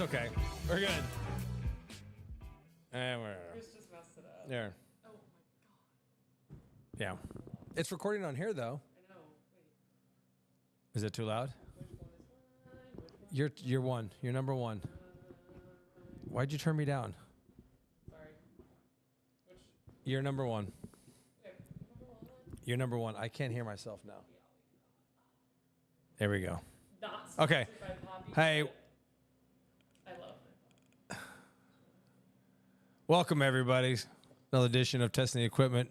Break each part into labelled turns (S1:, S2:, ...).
S1: It's okay. We're good. And we're
S2: Chris just messed it up.
S1: there.
S2: Oh my god.
S1: Yeah. It's recording on here though.
S2: I know. Wait.
S1: Is it too loud?
S2: Which one is mine? Which one?
S1: You're one. You're number one. Why'd you turn me down?
S2: Sorry. Which?
S1: You're number one.
S2: Okay. Number one.
S1: You're number one. I can't hear myself now. There we go.
S2: Not
S1: Okay.
S2: sponsored by Poppy.
S1: Hey,
S2: I love it.
S1: welcome everybody. Another edition of Testing the Equipment.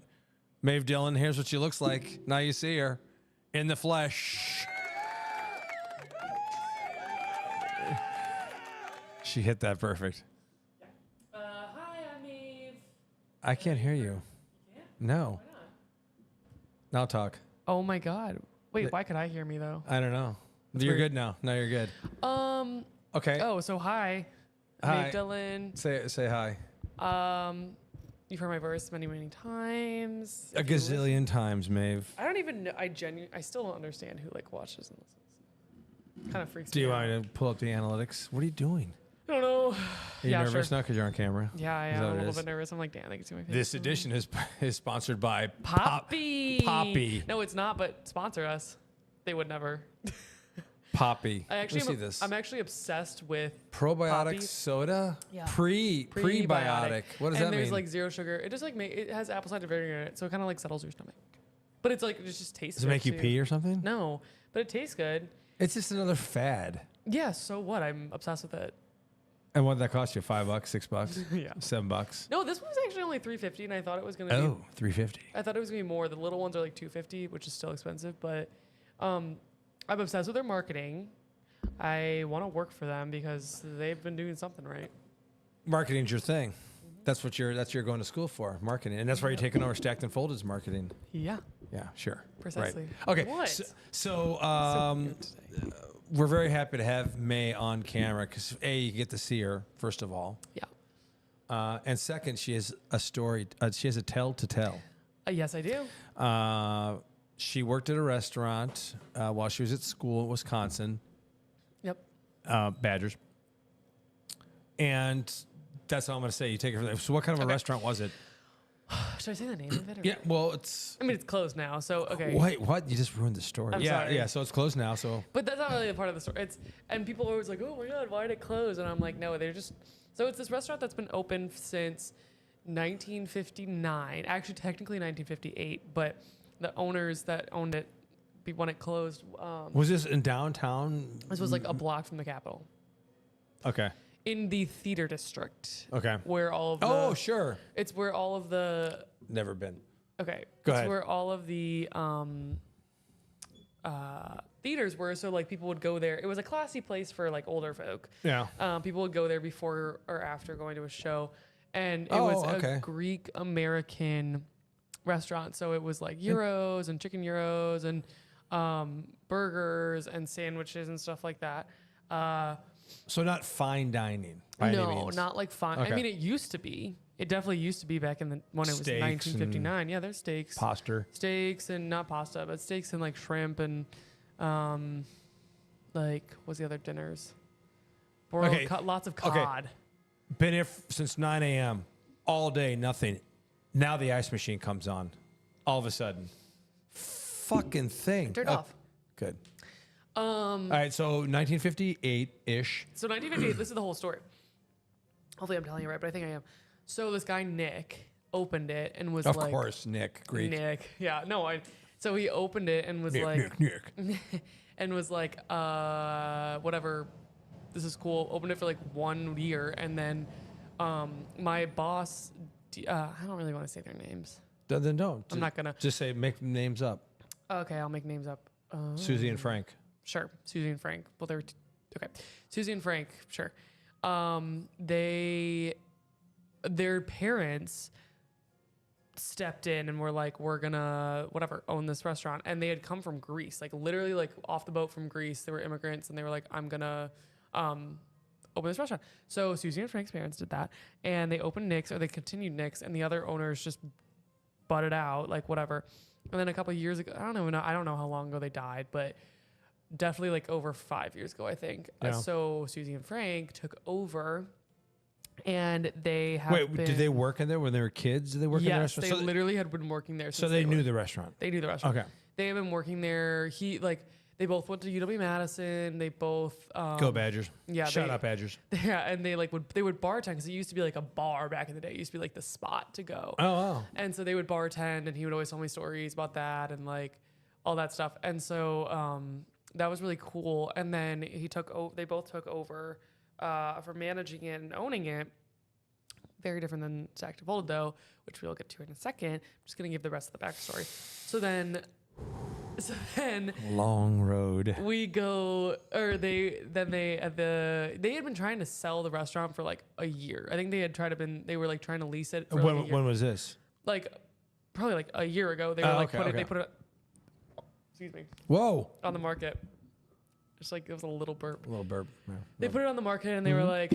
S1: Maeve Dillon, here's what she looks like. Now you see her in the flesh. She hit that perfect.
S2: Hi, I'm Maeve.
S1: I can't hear you.
S2: You can't?
S1: No.
S2: Why not?
S1: Now talk.
S2: Oh my god. Wait, why could I hear me though?
S1: I don't know. You're
S2: weird.
S1: good now. Now you're good. Okay.
S2: Oh, so hi.
S1: Hi.
S2: Maeve Dillon.
S1: Say hi.
S2: You've heard my verse many, many times.
S1: A
S2: If you listen-
S1: gazillion times, Maeve.
S2: I don't even know. I still don't understand who like watches and listens. Kind of freaks
S1: Do
S2: me
S1: you
S2: out.
S1: want me to pull up the analytics? What are you doing?
S2: I don't know.
S1: Are you
S2: Yeah,
S1: nervous
S2: sure.
S1: now because you're on camera?
S2: Yeah, I
S1: Is
S2: am
S1: that
S2: a
S1: what it
S2: little
S1: is?
S2: bit nervous. I'm like, damn, they can see my face.
S1: This edition is sponsored by
S2: Poppy.
S1: Poppy.
S2: No, it's not, but sponsor us. They would never.
S1: Poppy.
S2: I actually
S1: Let's see this.
S2: I'm actually obsessed with
S1: Probiotic
S2: Poppy.
S1: soda.
S2: Yeah.
S1: Prebiotic. What does that
S2: And there's
S1: mean?
S2: like zero sugar. It just like it has apple cider vinegar in it, so it kind of like settles your stomach. But it's like it just tastes.
S1: Does it
S2: good
S1: make you
S2: too.
S1: pee or something?
S2: No, but it tastes good.
S1: It's just another fad.
S2: Yeah. So what? I'm obsessed with it.
S1: And what did that cost you? $5, $6,
S2: Yeah.
S1: $7?
S2: No, this one's actually only $3.50, and I thought it was gonna
S1: Oh,
S2: be.
S1: $3.50.
S2: I thought it was gonna be more. The little ones are like $2.50, which is still expensive, but I'm obsessed with their marketing. I want to work for them because they've been doing something right.
S1: Marketing's your thing. That's what you're going to school for, marketing, and that's why you're taking over Stacked and Folded's marketing.
S2: Yeah,
S1: Yeah, sure.
S2: precisely.
S1: Right. Okay.
S2: What?
S1: So
S2: So good today.
S1: we're very happy to have May on camera because you get to see her first of all,
S2: Yeah.
S1: and second, she has a story. She has a tale to tell.
S2: Yes, I do.
S1: She worked at a restaurant while she was at school in Wisconsin,
S2: Yep.
S1: Badgers, and that's all I'm going to say. You take it from there. So, what kind of a
S2: Okay.
S1: restaurant was it?
S2: Should I say the name of it? Or
S1: Yeah. Well, it's.
S2: I mean, it's closed now, so okay.
S1: Wait, what? You just ruined the story.
S2: I'm
S1: yeah,
S2: sorry.
S1: yeah. So it's closed now. So
S2: But that's not really a part of the story. And people are always like, "Oh my god, why did it close?" And I'm like, "No, they're just." So it's this restaurant that's been open since 1959. Actually, technically 1958, but the owners that owned it, when it closed,
S1: was this in downtown?
S2: this was like a block from the Capitol,
S1: Okay.
S2: in the theater district,
S1: Okay.
S2: where all of the
S1: Oh, sure.
S2: it's where all of the
S1: Never been.
S2: okay,
S1: Go
S2: it's
S1: ahead.
S2: where all of the theaters were. So like people would go there. It was a classy place for like older folk.
S1: Yeah.
S2: People would go there before or after going to a show, and it
S1: Oh,
S2: was
S1: okay.
S2: a Greek American restaurant. So it was like gyros and chicken gyros and burgers and sandwiches and stuff like that.
S1: So not fine dining by any
S2: No,
S1: means.
S2: not like fun.
S1: Okay.
S2: I mean, it used to be. It definitely used to be back in the when it was
S1: Steaks
S2: 1959. Yeah, there's steaks,
S1: Poster.
S2: steaks and not pasta, but steaks and like shrimp and like what's the other dinners? Broiled
S1: Okay.
S2: lots of
S1: Okay.
S2: cod.
S1: Been here since 9 a.m. all day, nothing. Now the ice machine comes on. All of a sudden, fucking thing.
S2: Turn it
S1: Oh,
S2: off.
S1: Good. All right. So 1958 ish.
S2: So 1958, this is the whole story. Hopefully I'm telling you right, but I think I am. So this guy, Nick, opened it and was
S1: Of
S2: like...
S1: course, Nick Greek.
S2: Nick. Yeah, no, so he opened it and was
S1: Nick,
S2: like...
S1: Nick.
S2: and was like, whatever, this is cool. Opened it for like 1 year. And then my boss, I don't really want to say their names.
S1: Then don't.
S2: I'm not going to.
S1: Just say make names up.
S2: Okay, I'll make names up.
S1: Susie and Frank.
S2: Sure, Susie and Frank. Well, they're okay. Susie and Frank. Sure. Their parents stepped in and were like, "We're gonna whatever own this restaurant." And they had come from Greece, like literally like off the boat from Greece. They were immigrants, and they were like, "I'm gonna open this restaurant." So Susie and Frank's parents did that, and they opened Nick's, or they continued Nick's, and the other owners just butted out, like whatever. And then a couple of years ago, I don't know how long ago they died, but definitely like over 5 years ago, I think.
S1: Yeah.
S2: So Susie and Frank took over, and they have
S1: Wait,
S2: been,
S1: did they work in there when they were kids? Did they work in the
S2: Yes,
S1: restaurant?
S2: they literally had been working there.
S1: So
S2: Since
S1: they knew
S2: were,
S1: the restaurant.
S2: They knew the restaurant.
S1: Okay.
S2: They have been working there. They both went to UW-Madison. They both
S1: Go Badgers.
S2: Yeah,
S1: Shut up, Badgers.
S2: Yeah, and they would bartend because it used to be like a bar back in the day. It used to be like the spot to go.
S1: Oh, wow.
S2: And so they would bartend, and he would always tell me stories about that and like all that stuff. And so that was really cool. And then they both took over for managing it and owning it. Very different than Stacked and Folded, though, which we'll get to in a second. I'm just gonna give the rest of the backstory. So then
S1: long road.
S2: we go, or they had been trying to sell the restaurant for like a year. I think they were like trying to lease it. For like a year.
S1: When was this?
S2: Like probably like a year ago. They were like they put it. Excuse me.
S1: Whoa.
S2: On the market. Just like it was a little burp.
S1: A little burp. Yeah.
S2: They put it on the market, and they were like,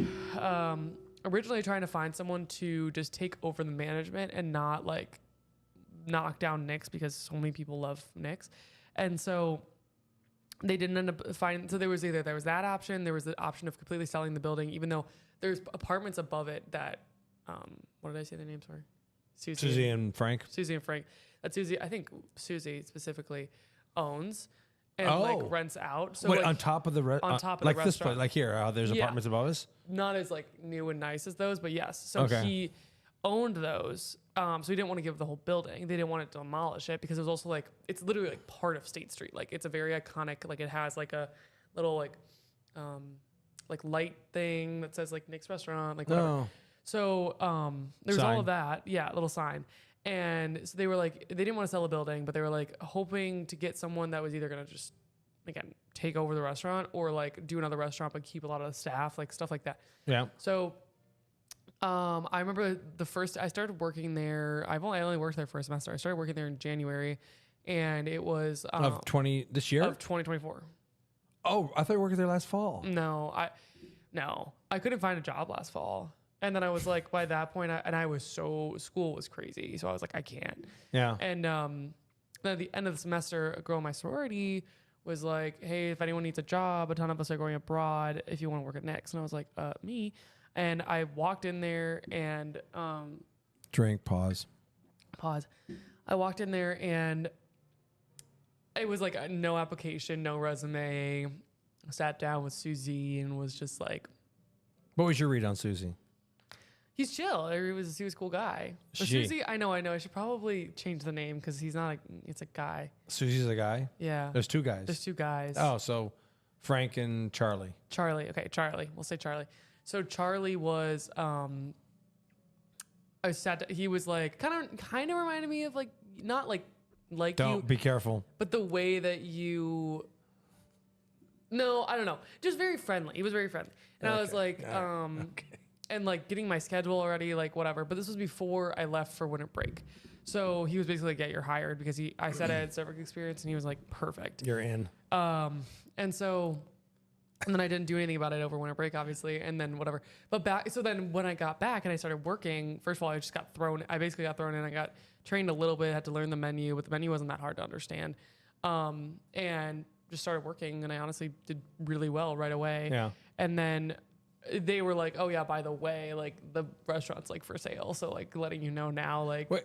S2: originally trying to find someone to just take over the management and not like knock down Nick's, because so many people love Nick's. And so they didn't end up finding, so there was that option. There was the option of completely selling the building, even though there's apartments above it that, what did I say the name? Sorry.
S1: Susie and Frank.
S2: Susie and Frank. That Susie, I think Susie specifically owns and like rents out. So
S1: wait,
S2: like,
S1: on top of the
S2: on top of
S1: like
S2: the
S1: this place,
S2: restaurant.
S1: like here, there's apartments above us.
S2: Not as like new and nice as those, but yes. So he owned those. So he didn't want to give the whole building. They didn't want to demolish it because it was also like, it's literally like part of State Street. Like it's a very iconic, like it has like a little like light thing that says like Nick's Restaurant, like whatever.
S1: Oh.
S2: So there was all of that. Yeah, little sign. And so they were like, they didn't want to sell a building, but they were like hoping to get someone that was either going to just, again, take over the restaurant or like do another restaurant but keep a lot of the staff, like stuff like that.
S1: Yeah.
S2: So I remember I started working there. I only worked there for a semester. I started working there in January, and it was
S1: of this year
S2: of 2024.
S1: Oh, I thought you were working there last fall.
S2: No, I couldn't find a job last fall. And then I was like, by that point, school was crazy. So I was like, I can't.
S1: Yeah.
S2: And then at the end of the semester, a girl in my sorority was like, hey, if anyone needs a job, a ton of us are going abroad if you want to work at Nick's. And I was like, me. And I walked in there and
S1: drink, pause.
S2: I walked in there and it was like no application, no resume. I sat down with Susie and was just like,
S1: what was your read on Susie?
S2: He's chill. He was a cool guy. But Susie, I know. I should probably change the name because it's a guy.
S1: Susie's a guy?
S2: Yeah.
S1: There's two guys.
S2: There's two guys.
S1: Oh, so Frank and Charlie.
S2: Charlie. Okay, Charlie. We'll say Charlie. So Charlie was, he was like, kind of reminded me of like, not like
S1: Don't
S2: you.
S1: Be careful.
S2: But the way that you, no, I don't know. Just very friendly. He was very friendly. And I was like, okay. And like getting my schedule already, like whatever. But this was before I left for winter break. So he was basically like, yeah, you're hired because I said I had server experience and he was like, perfect.
S1: You're in.
S2: And then I didn't do anything about it over winter break, obviously. And then whatever. So then when I got back and I started working, first of all, I basically got thrown in. I got trained a little bit, had to learn the menu, but the menu wasn't that hard to understand. And just started working and I honestly did really well right away.
S1: Yeah.
S2: And then they were like, oh yeah, by the way, like the restaurant's like for sale. So like letting you know now, like.
S1: Wait,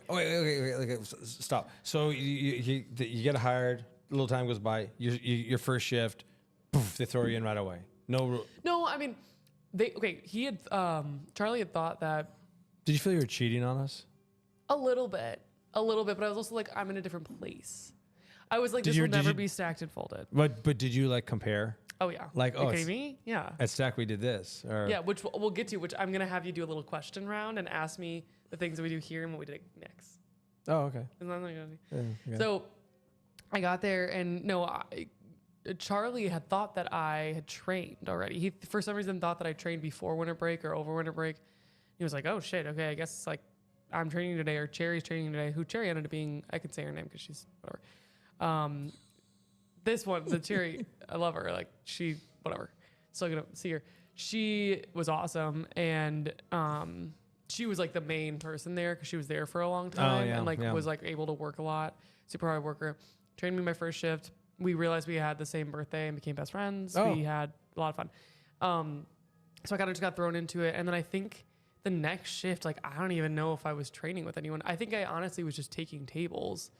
S1: stop. So you get hired, a little time goes by, your first shift, poof, they throw you in right away. No,
S2: I mean, Charlie had thought that.
S1: Did you feel you were cheating on us?
S2: A little bit, but I was also like, I'm in a different place. I was like, this will never be stacked and folded.
S1: But did you like compare?
S2: Oh yeah.
S1: Like, oh,
S2: okay, me? Yeah.
S1: At Stack we did this. Or
S2: yeah, which we'll get to, which I'm going to have you do a little question round and ask me the things that we do here and what we did next.
S1: Oh, okay.
S2: Isn't that like
S1: yeah.
S2: So I got there and Charlie had thought that I had trained already. He, for some reason, thought that I trained before winter break or over winter break. He was like, oh shit, okay, I guess it's like I'm training today or Cherry's training today, who Cherry ended up being, I can say her name because she's whatever. This one, the Cherry, I love her. Like whatever. Still gonna see her. She was awesome, and she was like the main person there because she was there for a long time and was like able to work a lot. Super hard worker. Trained me my first shift. we realized we had the same birthday and became best friends.
S1: Oh.
S2: We had a lot of fun. So I kind of just got thrown into it. And then I think the next shift, like, I don't even know if I was training with anyone. I think I honestly was just taking tables.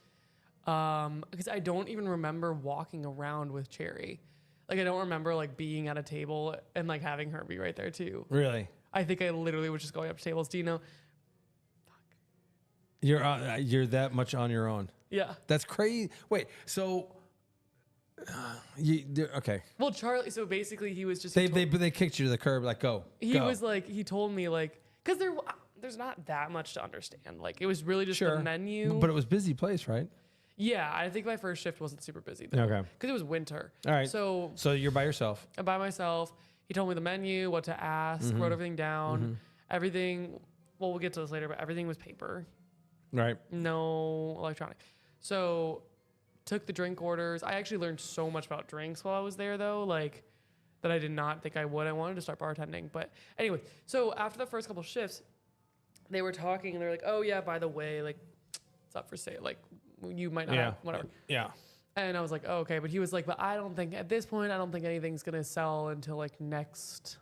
S2: Because I don't even remember walking around with Cherry. Like, I don't remember like being at a table and like having her be right there too.
S1: Really?
S2: I think I literally was just going up to tables. Do you know?
S1: You're that much on your own.
S2: Yeah.
S1: That's crazy. Wait, so okay.
S2: Well, Charlie. So basically, he was just
S1: They kicked you to the curb. Like, go.
S2: He was like, he told me like, because there's not that much to understand. Like, it was really just the menu.
S1: But it was busy place, right?
S2: Yeah, I think my first shift wasn't super busy though.
S1: Okay.
S2: Because it was winter.
S1: All right.
S2: So
S1: you're by yourself.
S2: I'm by myself. He told me the menu, what to ask, wrote everything down. Everything, well, we'll get to this later, but everything was paper.
S1: Right.
S2: No electronic. So took the drink orders. I actually learned so much about drinks while I was there though, like that I did not think I would. I wanted to start bartending. But anyway, so after the first couple shifts, they were talking and they're like, oh yeah, by the way, like it's up for sale. Like you might not have, whatever.
S1: Yeah.
S2: And I was like, oh, okay. But he was like, but I don't think at this point, I don't think anything's going to sell until like next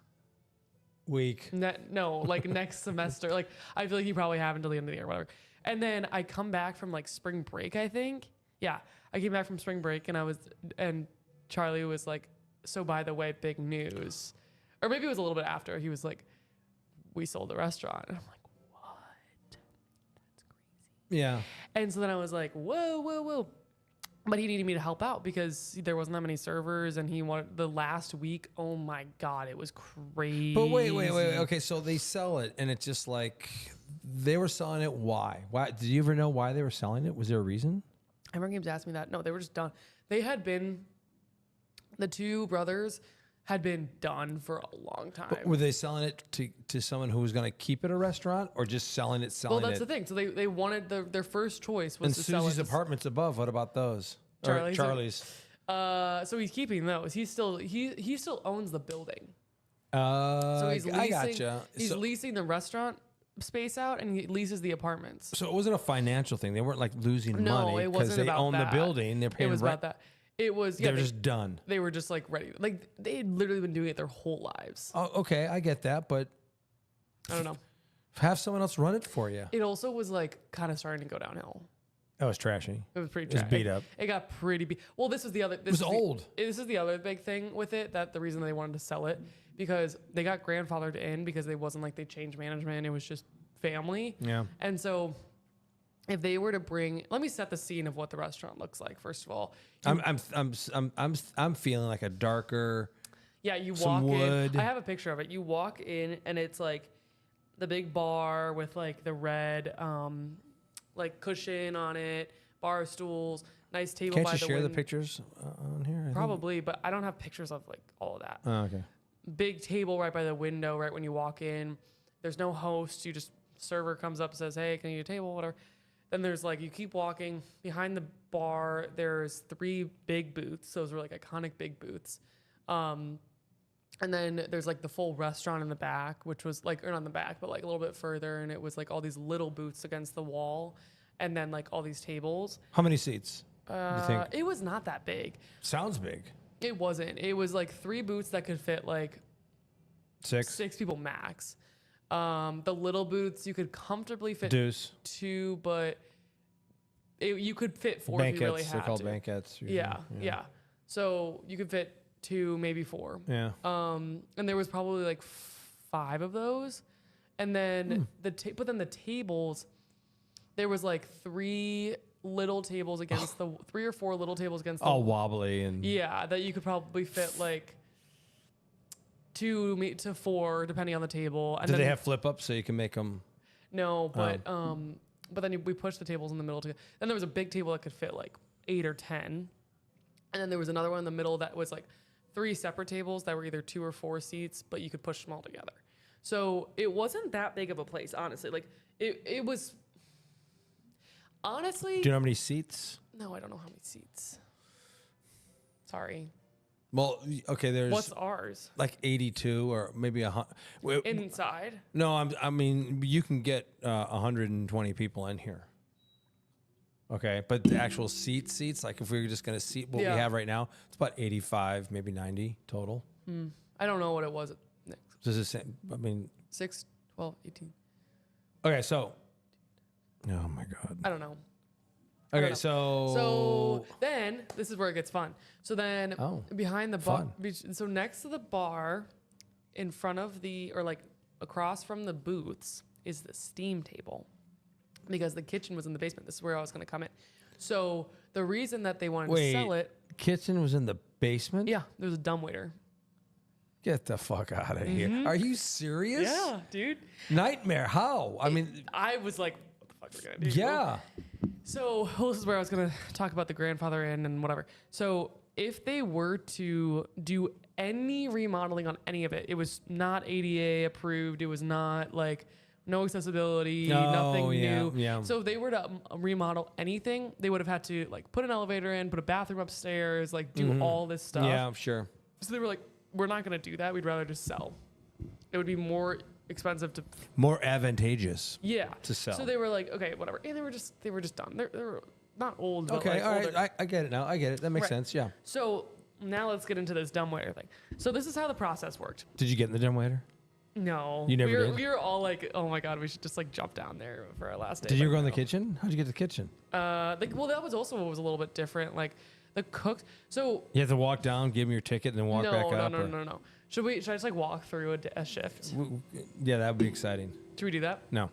S1: week.
S2: Next semester. Like, I feel like you probably have until the end of the year, whatever. And then I come back from like spring break, I think. Yeah. I came back from spring break and Charlie was like, so by the way, big news. Or maybe it was a little bit after. He was like, we sold the restaurant. And I'm like, what? That's crazy.
S1: Yeah.
S2: And so then I was like, whoa. But he needed me to help out because there wasn't that many servers, and he wanted the last week. Oh my God, it was crazy.
S1: But wait. Okay, so they sell it, and it's just like they were selling it. Why? Did you ever know why they were selling it? Was there a reason?
S2: I remember games asked me that. No, they were just done. The two brothers had been done for a long time.
S1: But were they selling it to someone who was going to keep it a restaurant, or just selling it?
S2: Well, that's the thing. So they wanted their first choice was
S1: and
S2: to sell it.
S1: Susie's apartments above. What about those?
S2: Charlie's.
S1: Charlie's.
S2: So he's keeping those. He still owns the building.
S1: So
S2: he's leasing,
S1: I gotcha.
S2: He's leasing the restaurant space out, and he leases the apartments.
S1: So it wasn't a financial thing. They weren't like losing
S2: No,
S1: money
S2: it wasn't
S1: they
S2: about
S1: own
S2: that.
S1: the building. They're paying
S2: It was
S1: rent.
S2: about that. It was.
S1: They're just done.
S2: They were just like ready. Like they had literally been doing it their whole lives.
S1: Oh, okay, I get that, but
S2: I don't know.
S1: have someone else run it for you.
S2: It also was like kind of starting to go downhill.
S1: That was trashy.
S2: It was pretty.
S1: It was beat up.
S2: It got pretty beat. Well, this was the other.
S1: It was old.
S2: This is the other big thing with it. That the reason they wanted to sell it because they got grandfathered in because it wasn't like they changed management. It was just family.
S1: Yeah.
S2: And so, if they were to bring, let me set the scene of what the restaurant looks like. First of all,
S1: I'm feeling like a darker.
S2: Yeah, you
S1: some
S2: walk
S1: wood.
S2: in. I have a picture of it. You walk in, and it's like the big bar with like the red like cushion on it, bar stools, nice table
S1: Can't
S2: by
S1: you
S2: the
S1: share the
S2: window.
S1: pictures on here?
S2: Probably, but I don't have pictures of like all of that.
S1: Oh, okay.
S2: Big table right by the window, right when you walk in. There's no host. You just server comes up and says, "Hey, can you get a table?" Whatever. Then there's like you keep walking behind the bar. There's 3 big booths. Those were like iconic big booths. And then there's like the full restaurant in the back, which was like, or not in the back, but like a little bit further. And it was like all these little booths against the wall. And then like all these tables.
S1: How many seats? Do you think?
S2: It was not that big.
S1: Sounds big.
S2: It wasn't. It was like 3 booths that could fit like
S1: 6
S2: people max. The little booths, you could comfortably fit
S1: Deuce.
S2: 2, but you could fit 4
S1: Banquets.
S2: if you really had
S1: They're called
S2: to.
S1: banquets. Usually.
S2: Yeah. So you could fit 2, maybe 4.
S1: Yeah.
S2: And there was probably like 5 of those, and then but then the tables, there was like 3 little tables against 3 or 4 little tables against the
S1: All wobbly and
S2: that you could probably fit like 2 to 4 depending on the table. And
S1: do
S2: then,
S1: they have flip ups so you can make them?
S2: No, but then we pushed the tables in the middle together. Then there was a big table that could fit like 8 or 10, and then there was another one in the middle that was like 3 separate tables that were either 2 or 4 seats, but you could push them all together. So it wasn't that big of a place, honestly. Like it was. Honestly,
S1: Do you know how many seats?
S2: no, I don't know how many seats. Sorry.
S1: Well, okay, there's
S2: What's ours?
S1: like 82 or maybe 100.
S2: Inside?
S1: No, I mean you can get 120 people in here. Okay, but the actual seats, like if we were just gonna seat what we
S2: Yeah.
S1: have right now, it's about 85, maybe 90 total.
S2: I don't know what it was at next.
S1: Does it say? I mean,
S2: 6, 12, 18.
S1: okay, so. Oh my god.
S2: I don't know.
S1: Okay,
S2: know.
S1: so.
S2: So then this is where it gets fun. So then
S1: Oh,
S2: behind the bar,
S1: fun.
S2: so next to the bar, in front of or like across from the booths is the steam table, because the kitchen was in the basement. This is where I was going to come in. So the reason that they wanted to sell it,
S1: kitchen was in the basement.
S2: yeah, there was a dumbwaiter.
S1: Get the fuck out of here. Are you serious?
S2: Yeah, dude.
S1: Nightmare. How? I mean,
S2: I was like, what the fuck are we gonna do?
S1: yeah.
S2: So this is where I was gonna talk about the grandfather inn and whatever. So if they were to do any remodeling on any of it, it was not ADA approved. It was not like no accessibility, nothing new.
S1: Yeah.
S2: So if they were to remodel anything, they would have had to like put an elevator in, put a bathroom upstairs, like do all this stuff.
S1: Yeah, sure.
S2: So they were like, we're not gonna do that. We'd rather just sell. It would be more expensive to
S1: More advantageous.
S2: yeah
S1: To sell.
S2: So they were like, okay, whatever, and they were just done. They were not old. But
S1: Okay,
S2: like
S1: all
S2: older.
S1: right. I get it now. I get it. That makes
S2: Right.
S1: sense. Yeah.
S2: So now let's get into this dumbwaiter thing. So this is how the process worked.
S1: Did you get in the dumbwaiter?
S2: No,
S1: You never did?
S2: We were all like, oh my god, we should just like jump down there for our last day.
S1: Did you
S2: but
S1: go in the
S2: no.
S1: kitchen? How'd you get to the kitchen?
S2: Like, well, that was also what was a little bit different. Like the cooks. So
S1: You have to walk down, give them your ticket, and then walk back up.
S2: no. Should I just like walk through a shift?
S1: Yeah, that would be exciting.
S2: Should we do that?
S1: No.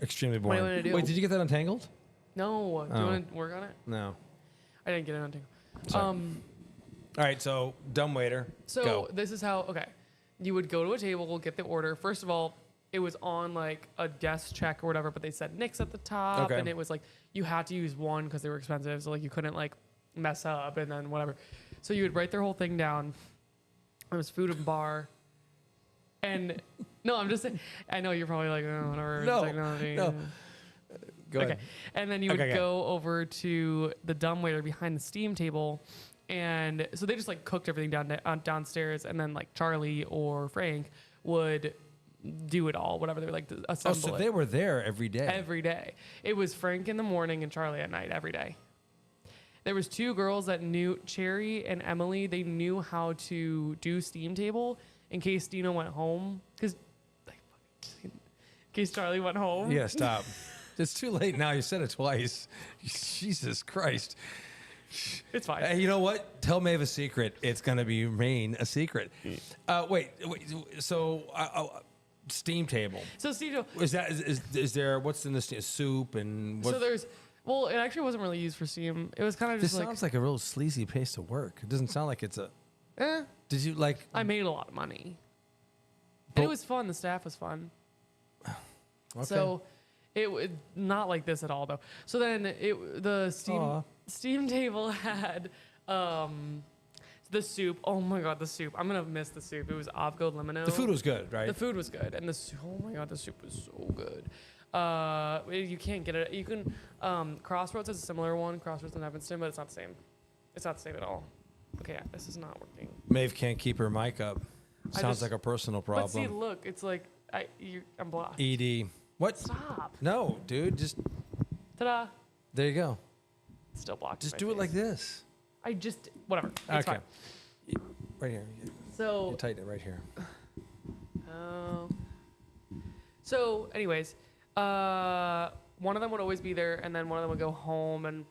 S1: Extremely
S2: What do
S1: boring.
S2: you wanna do?
S1: Wait, did you get that untangled?
S2: No. Do you want to work on it?
S1: No.
S2: I didn't get it on thing.
S1: Sorry. All right, so dumbwaiter.
S2: So
S1: go.
S2: this is how, okay. You would go to a table, get the order. First of all, it was on like a guest check or whatever, but they said Nick's at the top.
S1: Okay.
S2: And it was like, you had to use one because they were expensive. So like you couldn't like mess up and then whatever. So you would write their whole thing down. It was food and bar. And no, I'm just saying, I know you're probably like, oh, whatever.
S1: No,
S2: technology.
S1: no. Go
S2: Okay.
S1: ahead.
S2: And then you would
S1: Okay, okay.
S2: go over to the dumbwaiter behind the steam table. And so they just like cooked everything downstairs. And then like Charlie or Frank would do it all, whatever. They were like
S1: Oh,
S2: assemble
S1: so
S2: it
S1: they were there every day.
S2: every day. It was Frank in the morning and Charlie at night every day. There was two girls that knew, Cherry and Emily, they knew how to do steam table in case Dino went home. Because in case Charlie went home.
S1: Yeah, stop. It's too late now. You said it twice. Jesus Christ.
S2: It's fine.
S1: Hey, you know what? Tell Maeve a secret. It's going to remain a secret. Wait. So, steam table.
S2: So steam table.
S1: Is there, what's in the steam? Soup and what?
S2: So there's, well, it actually wasn't really used for steam. It was kind of
S1: This
S2: just like,
S1: sounds like a real sleazy place to work. It doesn't sound like it's a.
S2: eh,
S1: Did you like?
S2: I made a lot of money.
S1: But-
S2: And it was fun. The staff was fun.
S1: Okay.
S2: So it would not like this at all though. So then the
S1: Aw.
S2: steam table had the soup. Oh my god, the soup! I'm gonna miss the soup. It was avocado limino.
S1: The food was good, right?
S2: The food was good, and oh my god, the soup was so good. You can't get it. You can. Crossroads has a similar one. Crossroads in Evanston, but it's not the same. It's not the same at all. Okay, yeah, this is not working.
S1: Maeve can't keep her mic up.
S2: I
S1: Sounds
S2: just-
S1: like a personal
S2: But see,
S1: problem.
S2: look, it's like I'm blocked.
S1: ED. What?
S2: Stop.
S1: No, dude. Just
S2: Ta-da.
S1: there you go.
S2: Still blocked.
S1: Just
S2: my
S1: do it
S2: face.
S1: like this.
S2: I just whatever. It's
S1: Okay.
S2: fine.
S1: Right here. You
S2: So
S1: tighten it right here.
S2: So, anyways, one of them would always be there, and then one of them would go home, and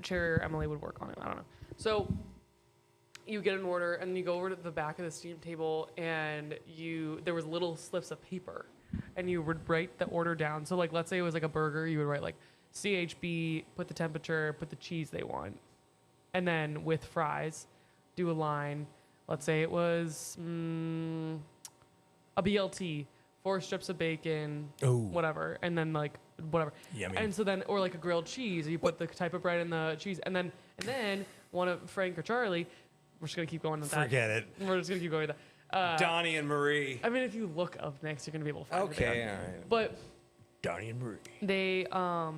S2: Cherry or Emily would work on it. I don't know. So, you get an order, and then you go over to the back of the steam table, and there was little slips of paper, and you would write the order down. So, like, let's say it was like a burger, you would write like CHB, put the temperature, put the cheese they want, and then with fries, do a line. Let's say it was a BLT. 4 strips of bacon,
S1: Ooh.
S2: whatever, and then like whatever.
S1: Yummy.
S2: And so then, or like a grilled cheese, you put the type of bread in the cheese, and then one of Frank or Charlie, we're just gonna keep going with that.
S1: Forget it.
S2: We're just gonna keep going with that.
S1: Donnie and Marie.
S2: I mean, if you look up next, you're gonna be able to find it.
S1: Okay, all right.
S2: But
S1: Donnie and Marie.
S2: they so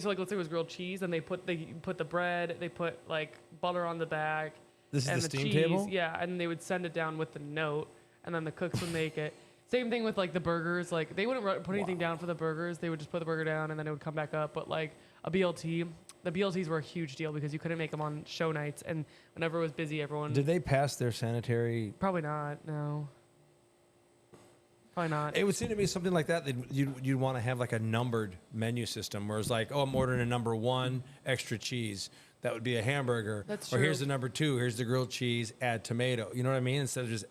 S2: like let's say it was grilled cheese, and they put the bread, they put like butter on the back.
S1: This is
S2: and
S1: the steam
S2: cheese,
S1: table?
S2: Yeah, and they would send it down with the note, and then the cooks would make it. Same thing with like the burgers. Like they wouldn't put anything down for the burgers. They would just put the burger down and then it would come back up. But like a BLT, the BLTs were a huge deal because you couldn't make them on show nights. And whenever it was busy, everyone...
S1: Did they pass their sanitary?
S2: Probably not, no. Probably not.
S1: It would seem to be something like that you'd want to have like a numbered menu system where it's like, oh, I'm ordering a number 1 extra cheese. That would be a hamburger.
S2: That's
S1: or
S2: true.
S1: here's the number 2. Here's the grilled cheese. Add tomato. You know what I mean? Instead of just,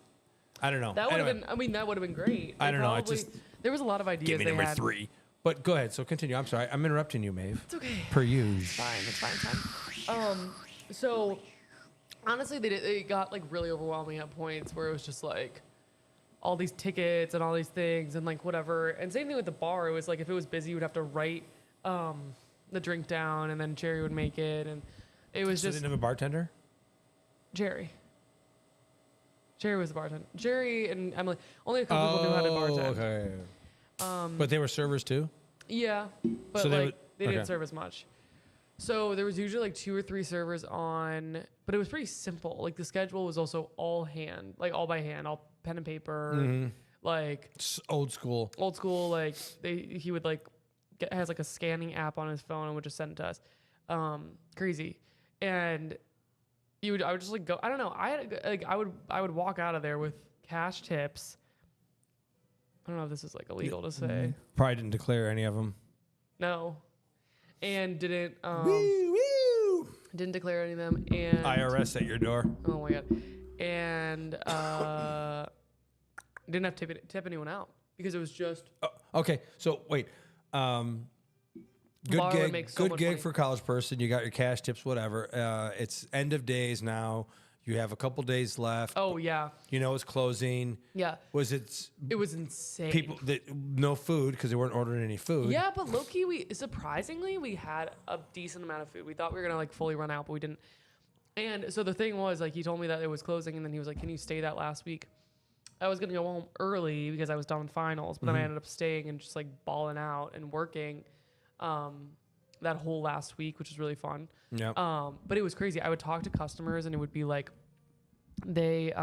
S1: I don't know.
S2: That would have been. I mean, that would have been great.
S1: I don't know. It just
S2: there was a lot of ideas.
S1: give me
S2: they
S1: number
S2: had.
S1: 3. But go ahead. So continue. I'm sorry. I'm interrupting you, Maeve.
S2: It's okay.
S1: Per usual.
S2: It's fine. So honestly, they got like really overwhelming at points where it was just like all these tickets and all these things and like whatever. And same thing with the bar. It was like if it was busy, you would have to write the drink down, and then Jerry would make it, and it was
S1: So they
S2: just
S1: didn't have a bartender?
S2: Jerry. Jerry was the bartender. Jerry and Emily. Only a couple people knew how to bartend.
S1: Okay. But they were servers too?
S2: Yeah, but
S1: So
S2: like they
S1: okay.
S2: didn't serve as much. So there was usually like 2 or 3 servers on, but it was pretty simple. Like the schedule was also all hand, like all by hand, all pen and paper, like
S1: It's old school.
S2: old school. Like he would like has like a scanning app on his phone and would just send it to us. Crazy. And I would just like go, I don't know. I would walk out of there with cash tips. I don't know if this is like illegal to say.
S1: Probably didn't declare any of them.
S2: No. And didn't
S1: Woo!
S2: didn't declare any of them, and
S1: IRS at your door.
S2: oh my god, and didn't have to tip anyone out because it was just
S1: Oh, okay, so wait. Good
S2: Bar would
S1: gig.
S2: make so
S1: Good
S2: much
S1: gig
S2: money.
S1: for a college person. You got your cash tips, whatever. It's end of days now. You have a couple days left.
S2: oh yeah,
S1: You know it's closing.
S2: yeah,
S1: Was it
S2: it was insane.
S1: people that no food because they weren't ordering any food?
S2: Yeah, but low key, we surprisingly we had a decent amount of food. We thought we were gonna like fully run out, but we didn't. And so the thing was, like, he told me that it was closing, and then he was like, "Can you stay that last week?" I was gonna go home early because I was done with finals, but then I ended up staying and just like balling out and working that whole last week, which was really fun.
S1: Yeah.
S2: But it was crazy. I would talk to customers, and it would be like they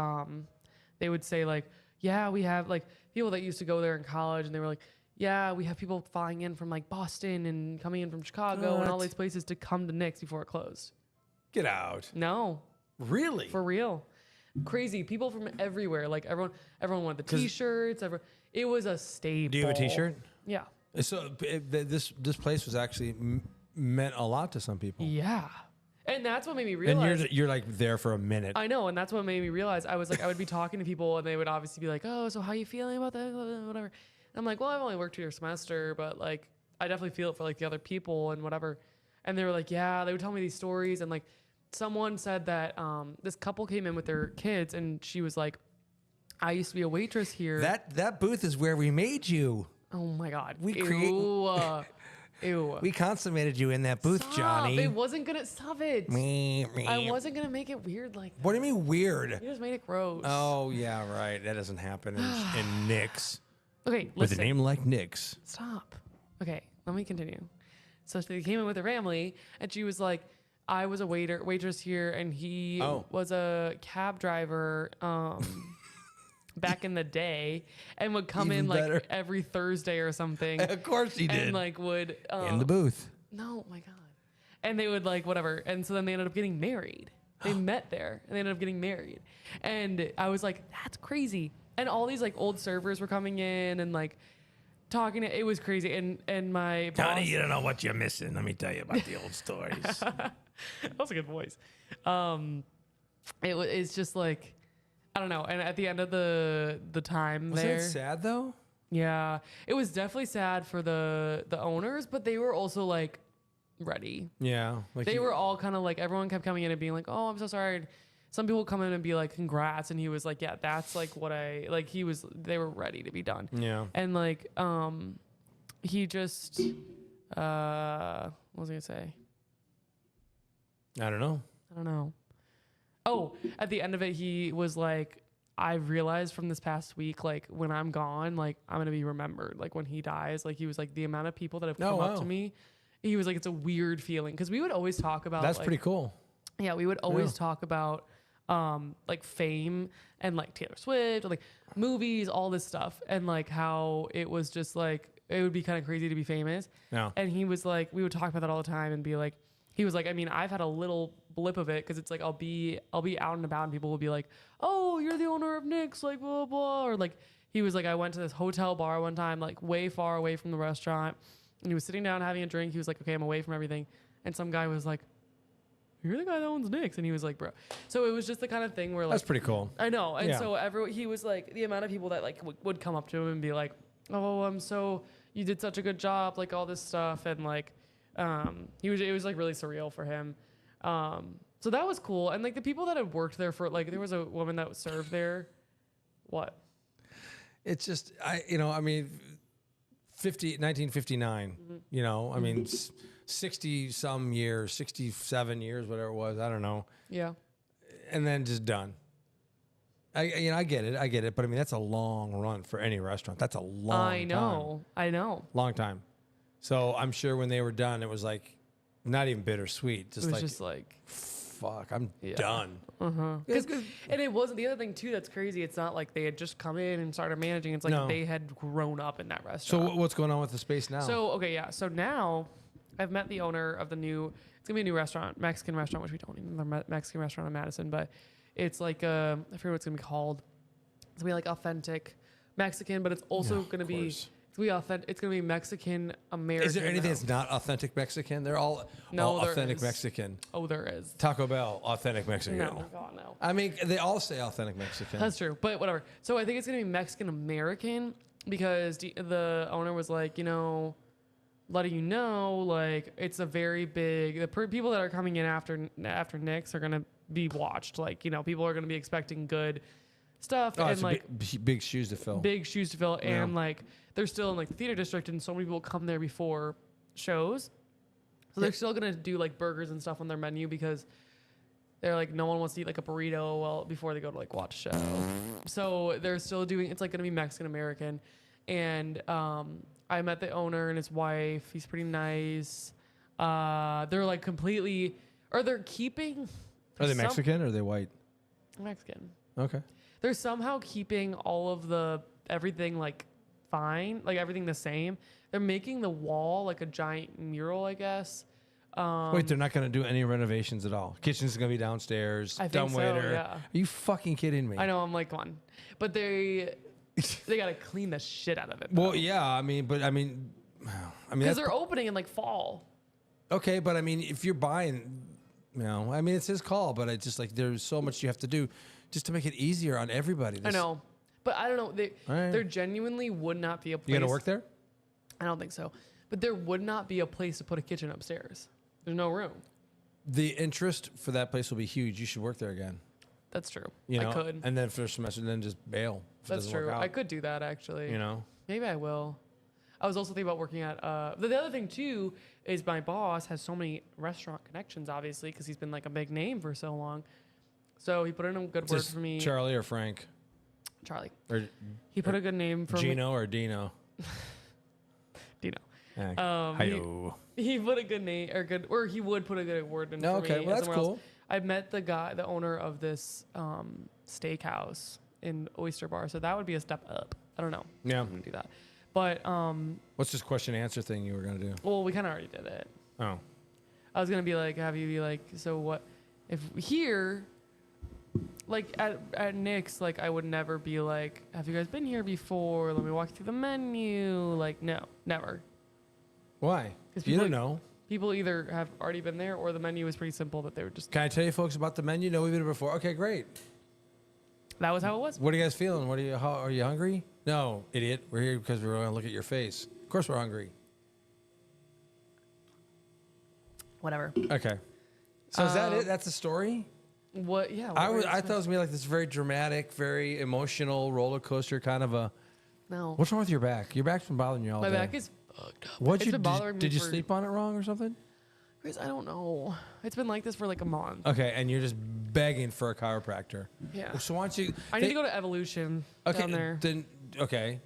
S2: would say like, yeah, we have like people that used to go there in college, and they were like, yeah, we have people flying in from like Boston and coming in from Chicago and all
S1: What?
S2: these places to come to Nick's before it closed.
S1: Get out.
S2: No,
S1: Really?
S2: for real. Crazy people from everywhere. Like everyone wanted the
S1: 'Cause-
S2: t-shirts. It was a staple.
S1: Do you have a T-shirt?
S2: Yeah.
S1: So this place was actually meant a lot to some people.
S2: Yeah. And that's what made me realize.
S1: And you're like there for a minute.
S2: I know, and that's what made me realize. I was like, I would be talking to people, and they would obviously be like, "Oh, so how you feeling about that? Whatever." And I'm like, "Well, I've only worked 2 years semester, but like, I definitely feel it for like the other people and whatever." And they were like, "Yeah." They would tell me these stories, and like, someone said that this couple came in with their kids, and she was like, "I used to be a waitress here."
S1: That booth is where we made you.
S2: Oh my god.
S1: We
S2: Ew. Ew.
S1: We consummated you in that booth,
S2: Stop.
S1: Johnny.
S2: It wasn't gonna stop it. I wasn't gonna make it weird like that.
S1: What do you mean weird?
S2: You just made it gross.
S1: Oh yeah, right. That doesn't happen in Nick's.
S2: Okay,
S1: With
S2: listen.
S1: a name like Nick's.
S2: Stop. Okay, let me continue. So they came in with a family, and she was like, "I was a waitress here, and he
S1: Oh.
S2: was a cab driver back in the day, and would come
S1: Even
S2: in like
S1: better.
S2: every Thursday or something,
S1: Of course he did.
S2: and like would
S1: in the booth.
S2: no, my god, and they would like whatever, and so then they ended up getting married. They met there, and they ended up getting married, and I was like, that's crazy. And all these like old servers were coming in and like talking. It was crazy. And my boss,
S1: Johnny, you don't know what you're missing. Let me tell you about the old stories.
S2: that was a good voice. It's just like, I don't know. And at the end of the time
S1: Wasn't
S2: there,
S1: it sad though?
S2: yeah, it was definitely sad for the owners, but they were also like ready.
S1: Yeah. Like
S2: They were all kind of like, everyone kept coming in and being like, "Oh, I'm so sorry." And some people come in and be like, "Congrats," and he was like, "Yeah, that's like what I like." They were ready to be done.
S1: Yeah.
S2: And like, he just, what was I gonna say?
S1: I don't know.
S2: I don't know. Oh, at the end of it, he was like, "I realized from this past week, like when I'm gone, like I'm gonna be remembered. Like when he dies, like he was like the amount of people that have come up to me." He was like, "It's a weird feeling," because we would always talk about.
S1: That's
S2: like,
S1: pretty cool.
S2: Yeah, we would always talk about like fame and like Taylor Swift, like movies, all this stuff, and like how it was just like it would be kind of crazy to be famous.
S1: Yeah.
S2: And he was like, we would talk about that all the time and be like, he was like, I mean, I've had a little blip of it because it's like I'll be out and about and people will be like, oh, you're the owner of Nick's, like blah blah, or like he was like, I went to this hotel bar one time, like way far away from the restaurant, and he was sitting down having a drink. He was like, okay, I'm away from everything, and some guy was like, you're the guy that owns Nick's, and he was like, bro. So it was just the kind of thing where like
S1: That's pretty cool.
S2: I know, and
S1: Yeah.
S2: so he was like, the amount of people that like would come up to him and be like, oh, you did such a good job, like all this stuff, and like it was like really surreal for him. So that was cool. And like the people that had worked there for like, there was a woman that served there. What?
S1: It's just, I mean, 1959, I mean, 60 some years, 67 years, whatever it was. I don't know.
S2: Yeah.
S1: And then just done. I get it. But I mean, that's a long run for any restaurant. That's a long time.
S2: I know.
S1: Long time. So I'm sure when they were done, it was like not even bittersweet.
S2: It was just like,
S1: fuck, I'm done.
S2: And it wasn't the other thing too. That's crazy. It's not like they had just come in and started managing. It's like they had grown up in that restaurant.
S1: So what's going on with the space now?
S2: So, okay. Yeah. So now I've met the owner of it's going to be a new restaurant, Mexican restaurant, which we don't even know, Mexican restaurant in Madison, but it's like, I forget what it's going to be called. It's going to be like authentic Mexican, but it's also going to be, it's going to be Mexican American.
S1: Is there anything that's not authentic Mexican? They're all authentic Mexican.
S2: Oh, there is.
S1: Taco Bell, authentic Mexican.
S2: No, God, no.
S1: I mean, they all say authentic Mexican.
S2: That's true, but whatever. So I think it's going to be Mexican American because the owner was like, letting you know, like it's a very big. The people that are coming in after Nick's are going to be watched. Like people are going to be expecting good stuff and like
S1: big shoes to fill.
S2: Big shoes to fill, and like they're still in like the theater district, and so many people come there before shows. So they're still gonna do like burgers and stuff on their menu because they're like no one wants to eat like a burrito before they go to like watch a show. So they're still doing. It's like gonna be Mexican American, and I met the owner and his wife. He's pretty nice. They're like completely, or they're keeping.
S1: Are they Mexican or are they white?
S2: Mexican.
S1: Okay.
S2: They're somehow keeping all of everything like fine, like everything the same. They're making the wall like a giant mural, I guess.
S1: Wait, they're not going to do any renovations at all. Kitchen's going to be downstairs.
S2: I think so,
S1: waiter.
S2: yeah.
S1: Are you fucking kidding me?
S2: I know. I'm like, come on, but they got to clean the shit out of it.
S1: Well, yeah. I mean,
S2: because they're opening in like fall.
S1: Okay, but I mean, if you're buying, I mean, it's his call, but it's just like there's so much you have to do just to make it easier on everybody.
S2: I know, but I don't know. There genuinely would not be a place.
S1: You gonna work there?
S2: I don't think so. But there would not be a place to put a kitchen upstairs. There's no room.
S1: The interest for that place will be huge. You should work there again.
S2: That's true.
S1: I
S2: could.
S1: And then for a semester, and then just bail.
S2: That's true. I could do that actually. Maybe I will. I was also thinking about working at. The other thing too is my boss has so many restaurant connections, obviously, because he's been like a big name for so long. So he put in a good word for me.
S1: Charlie or Frank?
S2: Charlie.
S1: Or
S2: he put a good name for
S1: Gino or Dino?
S2: Dino.
S1: Hi-yo.
S2: He put a good name or he would put a good word in for me.
S1: Okay, well that's cool.
S2: Else. I met the owner of this steakhouse in Oyster Bar, so that would be a step up. I don't know.
S1: Yeah,
S2: I'm gonna do that. But
S1: what's this question and answer thing you were gonna do?
S2: Well, we kind of already did it.
S1: Oh.
S2: I was gonna be like, have you be like, so what? If here, like at Nick's, like I would never be like, have you guys been here before? Let me walk you through the menu. Like, no, never.
S1: Why? You don't know.
S2: People either have already been there or the menu is pretty simple that they were just.
S1: Can I tell you folks about the menu? No, we've been here before. Okay, great.
S2: That was how it was.
S1: What are you guys feeling? Are you hungry? No, idiot. We're here because we're going to look at your face. Of course we're hungry.
S2: Whatever.
S1: Okay. So is that it? That's the story?
S2: What? Yeah.
S1: I thought it was going to be like this very dramatic, very emotional roller coaster kind of a.
S2: No.
S1: What's wrong with your back? Your back's been bothering you all day.
S2: My back is fucked up.
S1: What'd you do? Did you sleep on it wrong or something?
S2: Chris, I don't know. It's been like this for like a month.
S1: Okay, and you're just begging for a chiropractor.
S2: Yeah.
S1: So why don't you?
S2: I need to go to Evolution down there.
S1: Then okay.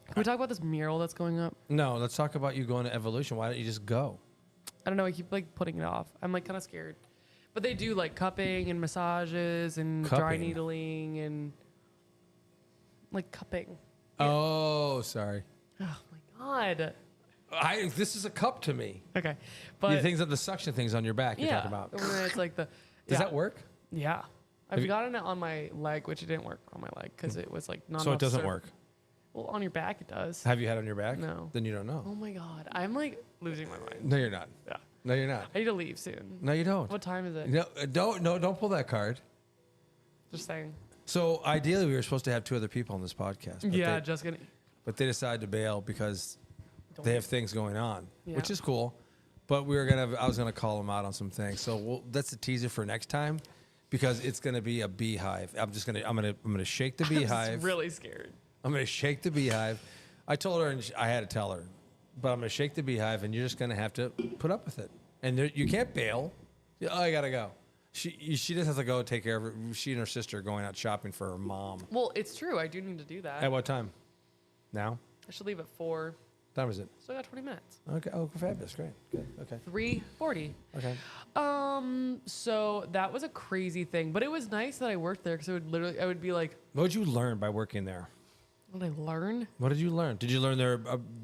S2: Can we talk about this mural that's going up?
S1: No, let's talk about you going to Evolution. Why don't you just go?
S2: I don't know. I keep like putting it off. I'm like kind of scared. But they do like cupping and massages and dry
S1: Cupping?
S2: needling and like cupping.
S1: Oh, sorry.
S2: Oh my god.
S1: This is a cup to me.
S2: Okay,
S1: The
S2: but
S1: things of the suction things on your back you're
S2: yeah,
S1: talking about.
S2: when it's like the.
S1: Does
S2: yeah.
S1: that work?
S2: Yeah,
S1: Have
S2: I've
S1: you-
S2: gotten it on my leg, which it didn't work on my leg because it was like not.
S1: So it
S2: enough
S1: doesn't
S2: surf-
S1: work.
S2: Well, on your back it does.
S1: Have you had it on your back?
S2: No.
S1: Then you don't know.
S2: Oh my god, I'm like losing my mind.
S1: No, you're not.
S2: Yeah,
S1: No, you're not.
S2: I need to leave soon.
S1: No, you don't.
S2: What time is it?
S1: No, don't pull that card.
S2: Just saying.
S1: So ideally, we were supposed to have 2 other people on this podcast. But
S2: Yeah,
S1: they,
S2: just gonna.
S1: but they decided to bail because they have things going on, which
S2: Yeah.
S1: is cool. But I was gonna call them out on some things. So that's a teaser for next time, because it's gonna be a beehive. I'm gonna shake the
S2: I'm
S1: beehive.
S2: really scared.
S1: I'm gonna shake the beehive. I told her, and I had to tell her, but I'm gonna shake the beehive, and you're just gonna have to put up with it. And you can't bail. I gotta go. She just has to go take care of her. She and her sister are going out shopping for her mom.
S2: Well, it's true. I do need to do that.
S1: At what time? Now?
S2: I should leave at 4.
S1: What time is it?
S2: So I got 20 minutes.
S1: Okay. Oh, fabulous. Great. Good. Okay.
S2: 3:40.
S1: Okay.
S2: So that was a crazy thing, but it was nice that I worked there because I would be like,
S1: What did you learn by working there?
S2: what did I learn?
S1: What did you learn? Did you learn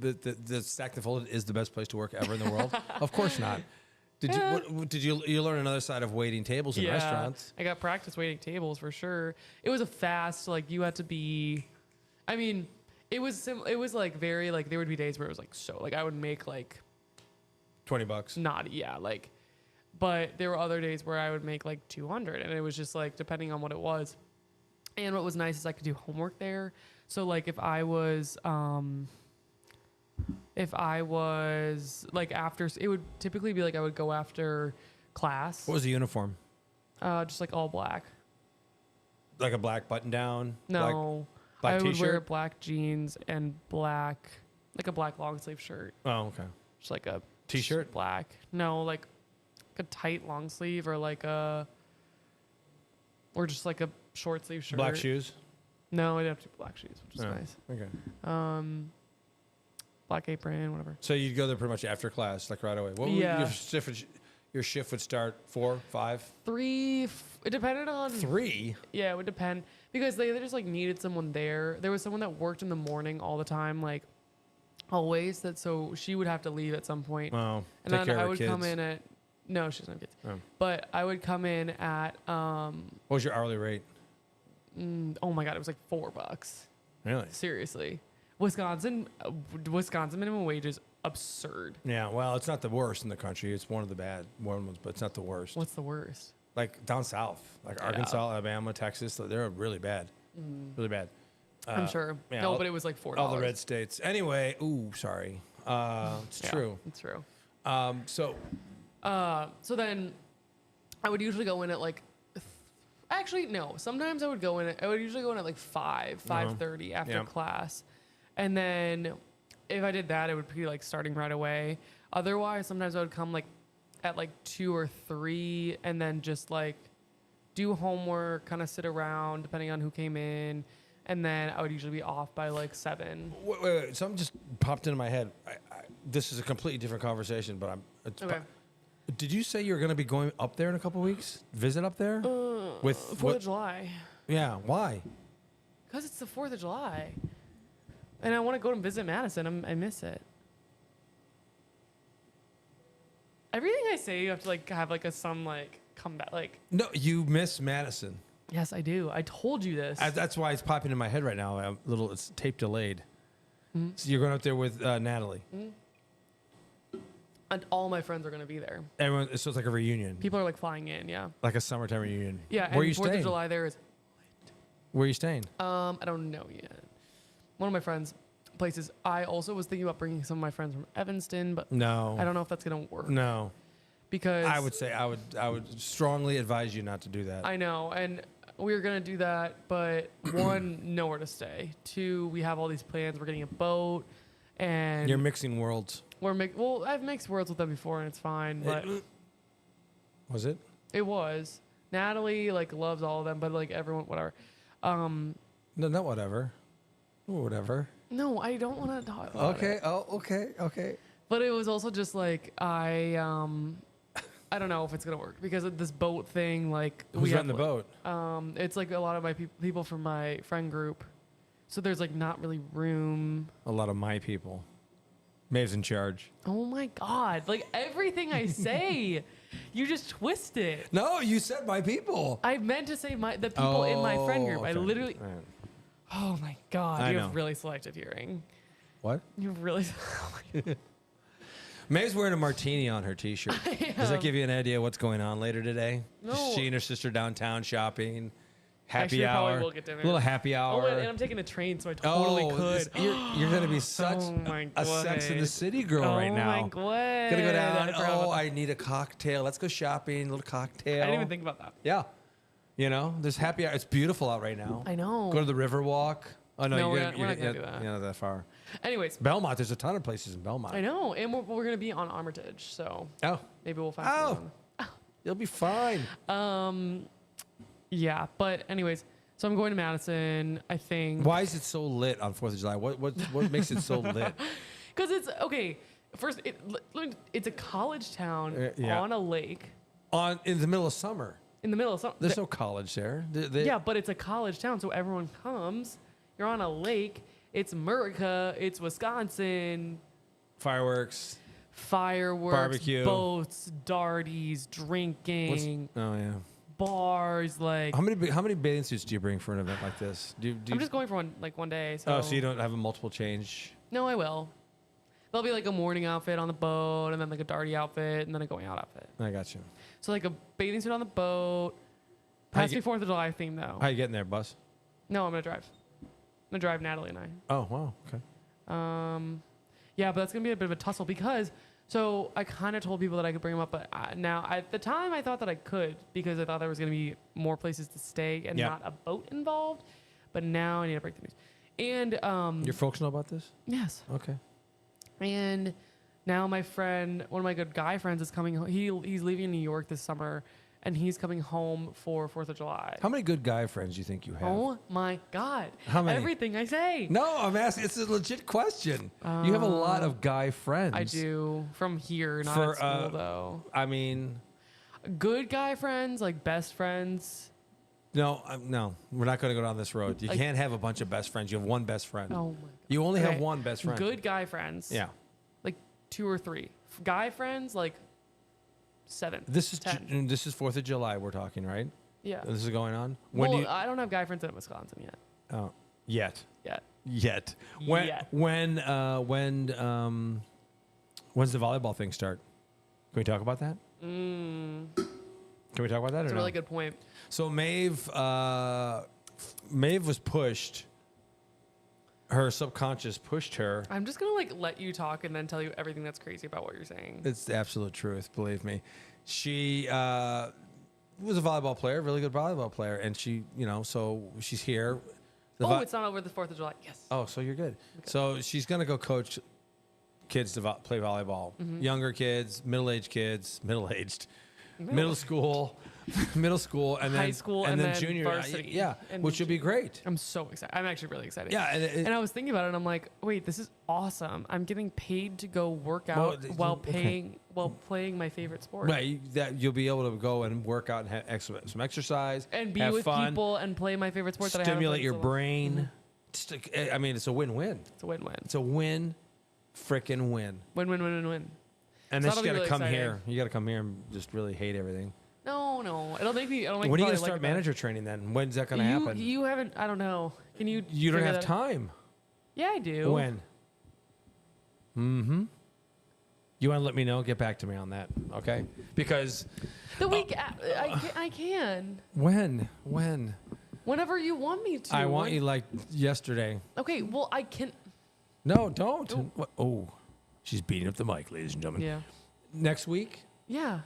S1: the Stacked and Folded is the best place to work ever in the world? Of course not. Did you learn another side of waiting tables in restaurants?
S2: I got practice waiting tables for sure. It was a fast, like you had to be, I mean, it was like very, like there would be days where it was like, so like I would make like
S1: $20.
S2: not, yeah, like, but there were other days where I would make like 200 and it was just like, depending on what it was. And what was nice is I could do homework there. So like if I was like after, it would typically be like I would go after class.
S1: What was the uniform?
S2: Just like all black.
S1: Like a black button down?
S2: No,
S1: Black
S2: I would wear
S1: t-shirt?
S2: black jeans and black, like a black long sleeve shirt.
S1: Oh, okay.
S2: Just like a
S1: T-shirt?
S2: black. No, like a tight long sleeve or or just like a short sleeve shirt.
S1: Black shoes?
S2: No, I'd have to be black shoes, which is
S1: Oh,
S2: nice.
S1: Okay.
S2: Black apron, whatever.
S1: So you'd go there pretty much after class, like right away. What
S2: Yeah.
S1: your shift would start 4, 5?
S2: 3. It depended on.
S1: 3?
S2: Yeah, it would depend because they just like needed someone there. There was someone that worked in the morning all the time, like always. So she would have to leave at some point.
S1: Oh,
S2: And
S1: take
S2: then
S1: care
S2: I
S1: of her
S2: would
S1: kids.
S2: come in at. No, she doesn't have kids.
S1: Oh.
S2: But I would come in at.
S1: What was your hourly rate?
S2: Oh my god, it was like $4.
S1: Really?
S2: Seriously, Wisconsin minimum wage is absurd.
S1: Yeah, well, it's not the worst in the country. It's one of the bad ones, but it's not the worst.
S2: What's the worst?
S1: Like down south, like
S2: Yeah.
S1: Arkansas, Alabama, Texas, they're really bad. Really bad.
S2: I'm sure.
S1: yeah,
S2: No,
S1: all-
S2: but it was like $4.
S1: All the red states. Anyway, sorry. It's
S2: Yeah,
S1: true.
S2: It's true.
S1: So
S2: So then I would usually go in at like. Actually, no. Sometimes I would go in. I would usually go in at like 5:30 after
S1: Yeah.
S2: class, and then if I did that, it would be like starting right away. Otherwise, sometimes I would come like at like 2 or 3, and then just like do homework, kind of sit around depending on who came in, and then I would usually be off by like 7.
S1: wait. Something just popped into my head. This is a completely different conversation, but
S2: Okay.
S1: Did you say you're going to be going up there in a couple weeks? Visit up there? With
S2: 4th of July.
S1: Yeah. Why?
S2: Because it's the 4th of July. And I want to go and visit Madison. I miss it. Everything I say, you have to like have like some like comeback. Like,
S1: No, you miss Madison.
S2: yes, I do. I told you this.
S1: That's why it's popping in my head right now. It's tape delayed.
S2: Mm-hmm.
S1: So you're going up there with Natalie.
S2: And all my friends are going to be there.
S1: Everyone. So it's like a reunion,
S2: People are like flying in. Yeah.
S1: like a summertime reunion.
S2: Yeah.
S1: Where are
S2: and
S1: you
S2: 4th of
S1: staying?
S2: July there is.
S1: Where are you staying?
S2: I don't know yet. One of my friends' places. I also was thinking about bringing some of my friends from Evanston, but
S1: No.
S2: I don't know if that's going to work.
S1: No.
S2: Because
S1: I would say I would strongly advise you not to do that.
S2: I know, and we were gonna do that, but 1, nowhere to stay. 2, we have all these plans. We're getting a boat, and
S1: You're mixing worlds.
S2: well, I've mixed worlds with them before, and it's fine. But
S1: Was it?
S2: it was Natalie like loves all of them, but like everyone, whatever.
S1: No, not whatever. Whatever.
S2: No, I don't want to talk about
S1: Okay.
S2: it.
S1: Oh, okay. Okay.
S2: But it was also just like I I don't know if it's gonna work because of this boat thing. Like,
S1: Who's
S2: have
S1: running the boat?
S2: It's like a lot of my people from my friend group. So there's like not really room.
S1: A lot of my people. Maeve's in charge.
S2: Oh my God. Like everything I say, you just twist it.
S1: No, you said my people.
S2: I meant to say the people in my friend group.
S1: Okay.
S2: I literally.
S1: All right.
S2: Oh my God.
S1: I
S2: You
S1: know.
S2: have really selective hearing.
S1: What?
S2: You have really.
S1: Maeve's wearing a martini on her T-shirt. Does that give you an idea what's going on later today?
S2: No.
S1: She and her sister downtown shopping. Happy
S2: Actually, I
S1: hour.
S2: probably will get dinner.
S1: Little happy hour.
S2: Oh, and I'm taking a train, so I totally could.
S1: You're going to be such
S2: Oh my
S1: a Sex in the
S2: God.
S1: City girl right now.
S2: Oh my God.
S1: Gonna go down.
S2: I forgot about that.
S1: I need a cocktail. Let's go shopping. A little cocktail.
S2: I didn't even think about that.
S1: Yeah. You know, there's happy hour. It's beautiful out right now.
S2: I know.
S1: Go to the river walk. Oh no,
S2: No, we're
S1: you're
S2: not gonna do that.
S1: You're not that far.
S2: Anyways,
S1: Belmont. There's a ton of places in Belmont.
S2: I know, and we're gonna be on Armitage, so
S1: Oh,
S2: maybe we'll find.
S1: Oh.
S2: someone.
S1: you'll be fine.
S2: Yeah, but anyways, so I'm going to Madison. I think
S1: Why is it so lit on 4th of July? What makes it so lit?
S2: because it's okay. First, it's a college town
S1: Yeah.
S2: on a lake
S1: In the middle of summer.
S2: in the middle of summer.
S1: There's no college there.
S2: Yeah, but it's a college town, so everyone comes. You're on a lake. It's America. It's Wisconsin.
S1: Fireworks.
S2: Fireworks,
S1: Barbecue.
S2: boats, darties, drinking,
S1: Oh yeah.
S2: bars. Like
S1: How many bathing suits do you bring for an event like this?
S2: I'm just going for one day. So.
S1: Oh, so you don't have a multiple change?
S2: No, I will. There'll be like a morning outfit on the boat, and then like a darty outfit, and then a going out outfit.
S1: I got you.
S2: So like a bathing suit on the boat.
S1: How
S2: Has to
S1: you
S2: be 4th of July theme though.
S1: How you getting there, bus?
S2: No, I'm gonna drive. I'm gonna drive Natalie and I.
S1: Oh wow. Okay.
S2: Yeah, but that's gonna be a bit of a tussle because so I kind of told people that I could bring them up, but now at the time I thought that I could because I thought there was gonna be more places to stay and
S1: Yeah.
S2: not a boat involved. But now I need to break the news. And
S1: Your folks know about this?
S2: yes,
S1: Okay.
S2: and now my friend, one of my good guy friends, is coming. He's leaving New York this summer, and he's coming home for 4th of July.
S1: How many good guy friends do you think you have?
S2: Oh my God!
S1: How many?
S2: Everything I say.
S1: No, I'm asking. It's a legit question. You have a lot of guy friends.
S2: I do from here, not
S1: For,
S2: at school though.
S1: I mean,
S2: Good guy friends, like best friends.
S1: no, we're not going to go down this road. You
S2: Like-
S1: can't have a bunch of best friends. You have one best friend.
S2: Oh my God.
S1: You only
S2: Okay.
S1: have one best friend.
S2: Good guy friends.
S1: Yeah.
S2: Like 2 or 3. Guy friends, like 7.
S1: This is
S2: 10.
S1: this is 4th of July. We're talking, right?
S2: Yeah.
S1: This is going on.
S2: Well, I don't have guy friends in Wisconsin yet.
S1: Oh, yet.
S2: Yet.
S1: When
S2: Yet.
S1: when's the volleyball thing start? Can we talk about that? Can we talk about that?
S2: That's
S1: or
S2: a really
S1: no?
S2: good point.
S1: So Maeve was pushed. Her subconscious pushed her.
S2: I'm just gonna like let you talk and then tell you everything that's crazy about what you're saying.
S1: It's the absolute truth, believe me. She was a volleyball player, really good volleyball player, and she, so she's here.
S2: It's not over the 4th of July. Yes.
S1: Oh, so you're good. So she's gonna go coach kids to play volleyball. Younger kids, middle-aged, middle school, and then
S2: High school, and then
S1: junior.
S2: varsity,
S1: Yeah,
S2: and
S1: which would be great.
S2: I'm so excited. I'm actually really excited.
S1: Yeah,
S2: And I was thinking about it, and I'm like, wait, this is awesome. I'm getting paid to go work out while playing my favorite sport.
S1: right. That you'll be able to go and work out and have some exercise
S2: And be
S1: have
S2: with
S1: fun,
S2: people and play my favorite sport that I haven't
S1: stimulate
S2: played
S1: your
S2: in so long.
S1: brain. I mean, it's a win-win.
S2: It's a win-win.
S1: It's a win, frickin' win.
S2: Win-win-win-win-win.
S1: And
S2: So
S1: then you
S2: that'll be
S1: got to
S2: really
S1: come
S2: exciting.
S1: here. You got to come here and just really hate everything.
S2: No. It'll make me.
S1: When are you going to start manager training then? When's that going to happen?
S2: You haven't. I don't know. Can you?
S1: You don't
S2: figure
S1: have
S2: that-
S1: time.
S2: Yeah, I do.
S1: When? You want to let me know? Get back to me on that, okay? Because
S2: The week. I can.
S1: when?
S2: Whenever you want me to.
S1: I want you like yesterday.
S2: Okay. Well, I can.
S1: No, don't. What? Oh, she's beating up the mic, ladies and gentlemen.
S2: Yeah.
S1: Next week?
S2: Yeah.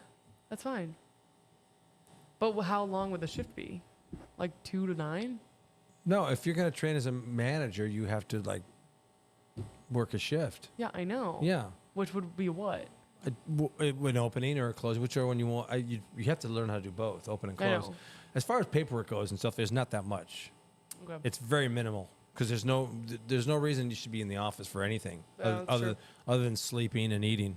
S2: That's fine. But how long would the shift be? Like 2 to 9?
S1: No, if you're going to train as a manager, you have to like work a shift.
S2: Yeah, I know.
S1: Yeah.
S2: Which would be what?
S1: An opening or a close, whichever one you want. You have to learn how to do both, open and
S2: I
S1: close.
S2: know.
S1: As far as paperwork goes and stuff, there's not that much.
S2: Okay.
S1: It's very minimal because there's no reason you should be in the office for anything
S2: That's true.
S1: other than sleeping and eating.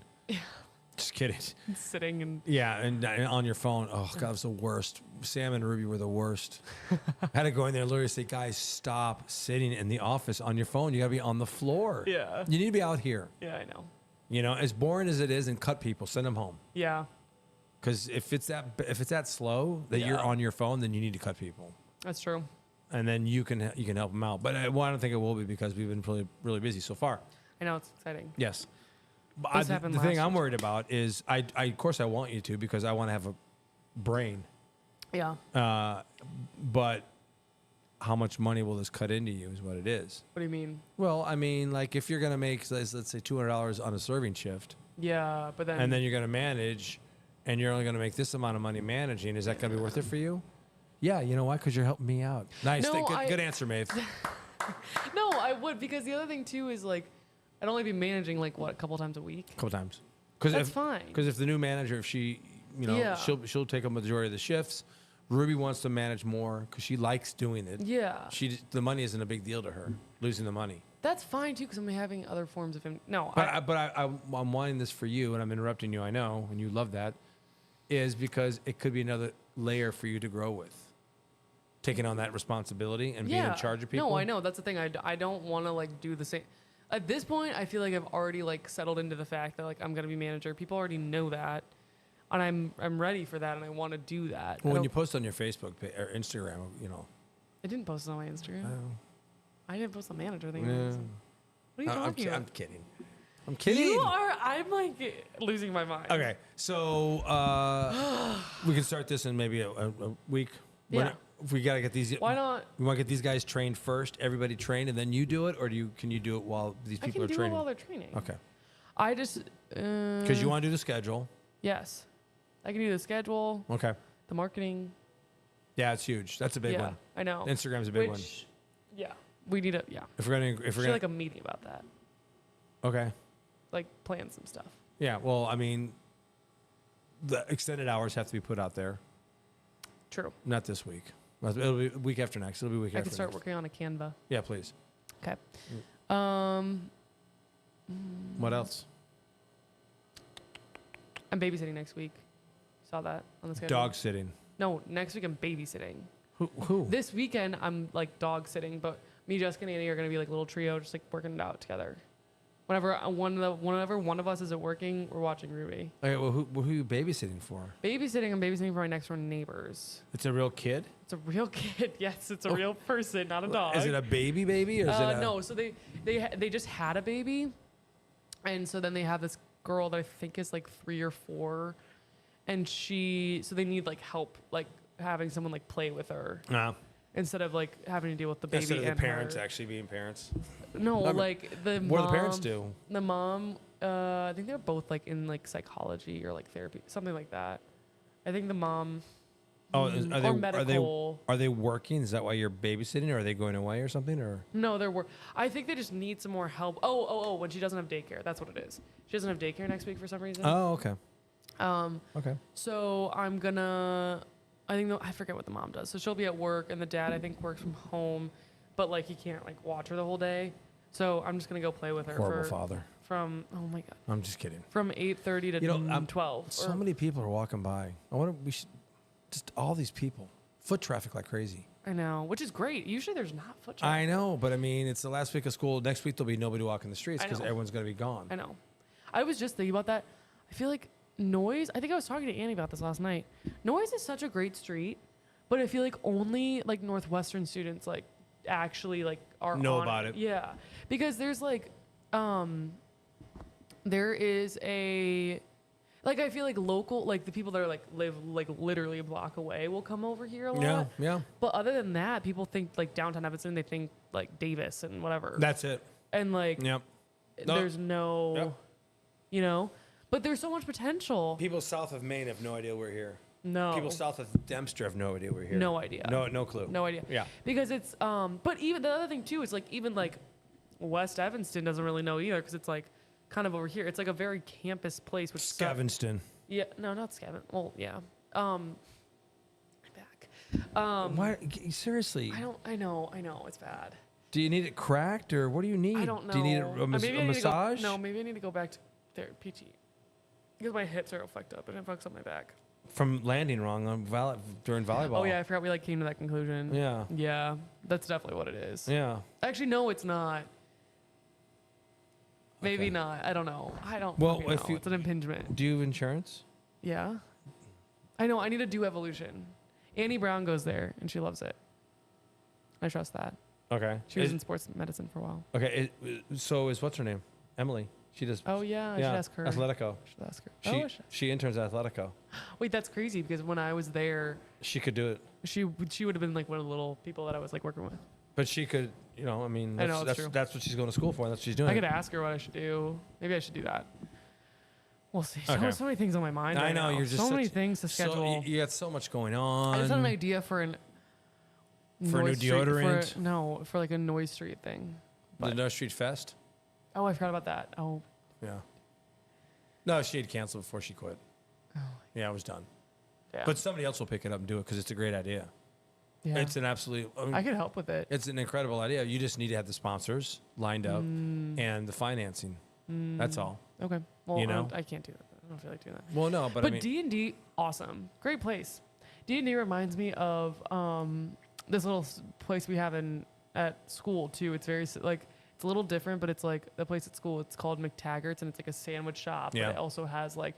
S1: Just kidding.
S2: sitting and
S1: Yeah, and on your phone. Oh, God, it was the worst. Sam and Ruby were the worst. I had to go in there and literally say, guys, stop sitting in the office on your phone. You got to be on the floor.
S2: Yeah.
S1: You need to be out here.
S2: yeah, I know.
S1: You know, as boring as it is, and cut people, send them home.
S2: Yeah,
S1: Because if it's that slow that you're
S2: Yeah.
S1: on your phone, then you need to cut people.
S2: that's true.
S1: And then you can help them out. But I don't think it will be because we've been really, really busy so far.
S2: I know, it's exciting.
S1: Yes. But
S2: This
S1: the
S2: happened
S1: thing
S2: last
S1: I'm
S2: year.
S1: worried about is, of course I want you to because I want to have a brain.
S2: Yeah.
S1: But how much money will this cut into you is what it is.
S2: What do you mean?
S1: Well, I mean, like if you're going to make, let's say $200 on a serving shift,
S2: Yeah, but then
S1: and then you're going to manage, and you're only going to make this amount of money managing, is that going to be worth it for you? Yeah, you know why? Because you're helping me out. Nice.
S2: No,
S1: Good answer, Maeve.
S2: no, I would, because the other thing too is like I'd only be managing like what, a couple times a week.
S1: A couple times.
S2: That's fine.
S1: Because if the new manager, if she,
S2: Yeah.
S1: she'll take a majority of the shifts. Ruby wants to manage more because she likes doing it.
S2: Yeah,
S1: The money isn't a big deal to her. Losing the money.
S2: that's fine too, because I'm having other forms of no.
S1: But I'm wanting this for you, and I'm interrupting you. I know, and you love that. Is because it could be another layer for you to grow with. Taking on that responsibility and being in charge of people.
S2: No, I know. That's the thing. I don't want to like do the same. At this point, I feel like I've already like settled into the fact that like I'm gonna be manager. People already know that, and I'm ready for that, and I want to do that.
S1: Well, when you post on your Facebook or Instagram,
S2: I didn't post it on my Instagram.
S1: Oh.
S2: I didn't post the manager thing.
S1: Yeah.
S2: What are you talking
S1: I'm
S2: about?
S1: kidding. I'm kidding.
S2: You are. I'm like losing my mind.
S1: Okay, so we can start this in maybe a week.
S2: Yeah.
S1: We got to get these.
S2: Why not?
S1: We want to get these guys trained first. Everybody trained, and then you do it, or can you do it while these
S2: I
S1: people
S2: can
S1: are
S2: do
S1: training?
S2: it while they're training.
S1: Okay.
S2: I just
S1: Because you want to do the schedule.
S2: Yes, I can do the schedule,
S1: Okay.
S2: the marketing.
S1: Yeah, it's huge. That's a big
S2: yeah,
S1: one.
S2: I know.
S1: Instagram's a big one.
S2: Yeah, we need a
S1: If we're gonna
S2: like a meeting about that,
S1: okay.
S2: like plan some stuff.
S1: Yeah. Well, I mean, the extended hours have to be put out there.
S2: True.
S1: Not this week. It'll be week after next. It'll be week
S2: I
S1: after
S2: can start
S1: next.
S2: working on a Canva.
S1: Yeah, please.
S2: Okay.
S1: What else?
S2: I'm babysitting next week. Saw that on the schedule.
S1: Dog sitting.
S2: No, next week I'm babysitting.
S1: Who?
S2: This weekend I'm like dog sitting, but me, Jessica, and Annie are gonna be like a little trio, just like working it out together. Whenever one of us isn't working, we're watching Ruby.
S1: Okay, well, who are you babysitting for?
S2: Babysitting, I'm babysitting for my next door neighbors.
S1: It's a real kid?
S2: It's a real kid. Yes, it's a real person, not a dog.
S1: Is it a baby or is it a...
S2: No, so they just had a baby, and so then they have this girl that I think is like 3 or 4, and so they need like help, like having someone like play with her
S1: No.
S2: instead of like having to deal with the baby
S1: Instead of
S2: and
S1: the parents
S2: her.
S1: actually being parents.
S2: No,
S1: Not-
S2: like the
S1: What
S2: mom,
S1: do the parents do?
S2: The mom, I think they're both like in like psychology or like therapy, something like that. I think the mom.
S1: Oh,
S2: or medical.
S1: Are they working? Is that why you're babysitting, or are they going away or something? Or
S2: No, I think they just need some more help. Oh, when she doesn't have daycare. That's what it is. She doesn't have daycare next week for some reason.
S1: oh, okay, okay.
S2: So I forget what the mom does. So she'll be at work, and the dad I think works from home, but like he can't like watch her the whole day. So I'm just gonna go play with her.
S1: Horrible father.
S2: From oh my god.
S1: I'm just kidding.
S2: From 8:30 to 12.
S1: So many people are walking by. We should just all these people. Foot traffic like crazy.
S2: I know, which is great. Usually there's not foot traffic.
S1: I know, but I mean, it's the last week of school. Next week there'll be nobody walking the streets
S2: I
S1: because
S2: know.
S1: everyone's going to be gone.
S2: I know. I was just thinking about that. I feel like Noise. I think I was talking to Annie about this last night. Noise is such a great street, but I feel like only like Northwestern students like actually like are
S1: Know
S2: on
S1: about it.
S2: Yeah, because there's like, there is a. Like I feel like local, like the people that are like live like literally a block away will come over here a lot.
S1: Yeah, yeah.
S2: But other than that, people think like downtown Evanston, they think like Davis and whatever.
S1: That's it.
S2: And like,
S1: Yep.
S2: there's no,
S1: Yep.
S2: you know, but there's so much potential.
S1: People south of Maine have no idea we're here.
S2: No.
S1: People south of Dempster have no idea we're here.
S2: No idea.
S1: No clue.
S2: No idea.
S1: Yeah.
S2: Because it's, but even the other thing too is like, even like West Evanston doesn't really know either because it's like kind of over here. It's like a very campus place, which
S1: Scavinston.
S2: Yeah, no, not Scavin. Well, yeah. I'm back.
S1: Why? Seriously?
S2: I know. It's bad.
S1: Do you need it cracked or what do you need?
S2: I don't know.
S1: Do you need a
S2: Maybe I need to
S1: massage?
S2: no, maybe I need to go back to PT. Because my hips are all fucked up and it fucks up my back.
S1: From landing wrong on during volleyball.
S2: Oh yeah, I forgot we like came to that conclusion.
S1: Yeah.
S2: Yeah, that's definitely what it is.
S1: Yeah.
S2: Actually, no, it's not. Maybe
S1: Okay.
S2: not. I don't know. I don't.
S1: Well,
S2: fucking
S1: if
S2: know.
S1: you-
S2: It's an impingement.
S1: Do you have insurance?
S2: Yeah. I know. I need to do evolution. Annie Brown goes there and she loves it. I trust that.
S1: Okay.
S2: She was in sports medicine for a while.
S1: Okay. So is what's her name? Emily. She does.
S2: Oh yeah, I should ask her.
S1: Athletico.
S2: I should ask her.
S1: She interns at Athletico.
S2: Wait, that's crazy because when I was there,
S1: She could do it,
S2: she would have been like one of the little people that I was like working with.
S1: but she could. You know, I mean,
S2: I
S1: that's,
S2: know, it's true.
S1: that's what she's going to school for. That's what she's doing.
S2: I could ask her what I should do. Maybe I should do that. We'll see. So,
S1: Okay.
S2: so many things on my mind.
S1: I
S2: right
S1: know,
S2: now.
S1: you're just
S2: so many
S1: such-
S2: things to
S1: So
S2: schedule.
S1: you got so much going on.
S2: I just had an idea for an
S1: For a new
S2: Noise Street-
S1: deodorant?
S2: no, for like a Noise Street thing.
S1: The
S2: but-
S1: North Street Fest.
S2: Oh, I forgot about that. Oh,
S1: Yeah. No, she had canceled before she quit.
S2: Oh.
S1: Yeah, it was done.
S2: yeah.
S1: But somebody else will pick it up and do it because it's a great idea.
S2: yeah.
S1: It's an absolute.
S2: I could help with it.
S1: It's an incredible idea. You just need to have the sponsors lined up and the financing. That's all.
S2: Okay. Well,
S1: You know?
S2: I can't do that. I don't feel like doing that.
S1: Well, no, but I
S2: But
S1: mean,
S2: D&D, awesome. Great place. D&D reminds me of this little place we have at school too. It's very like it's a little different, but it's like the place at school. It's called McTaggart's, and it's like a sandwich shop.
S1: Yeah.
S2: But it also has like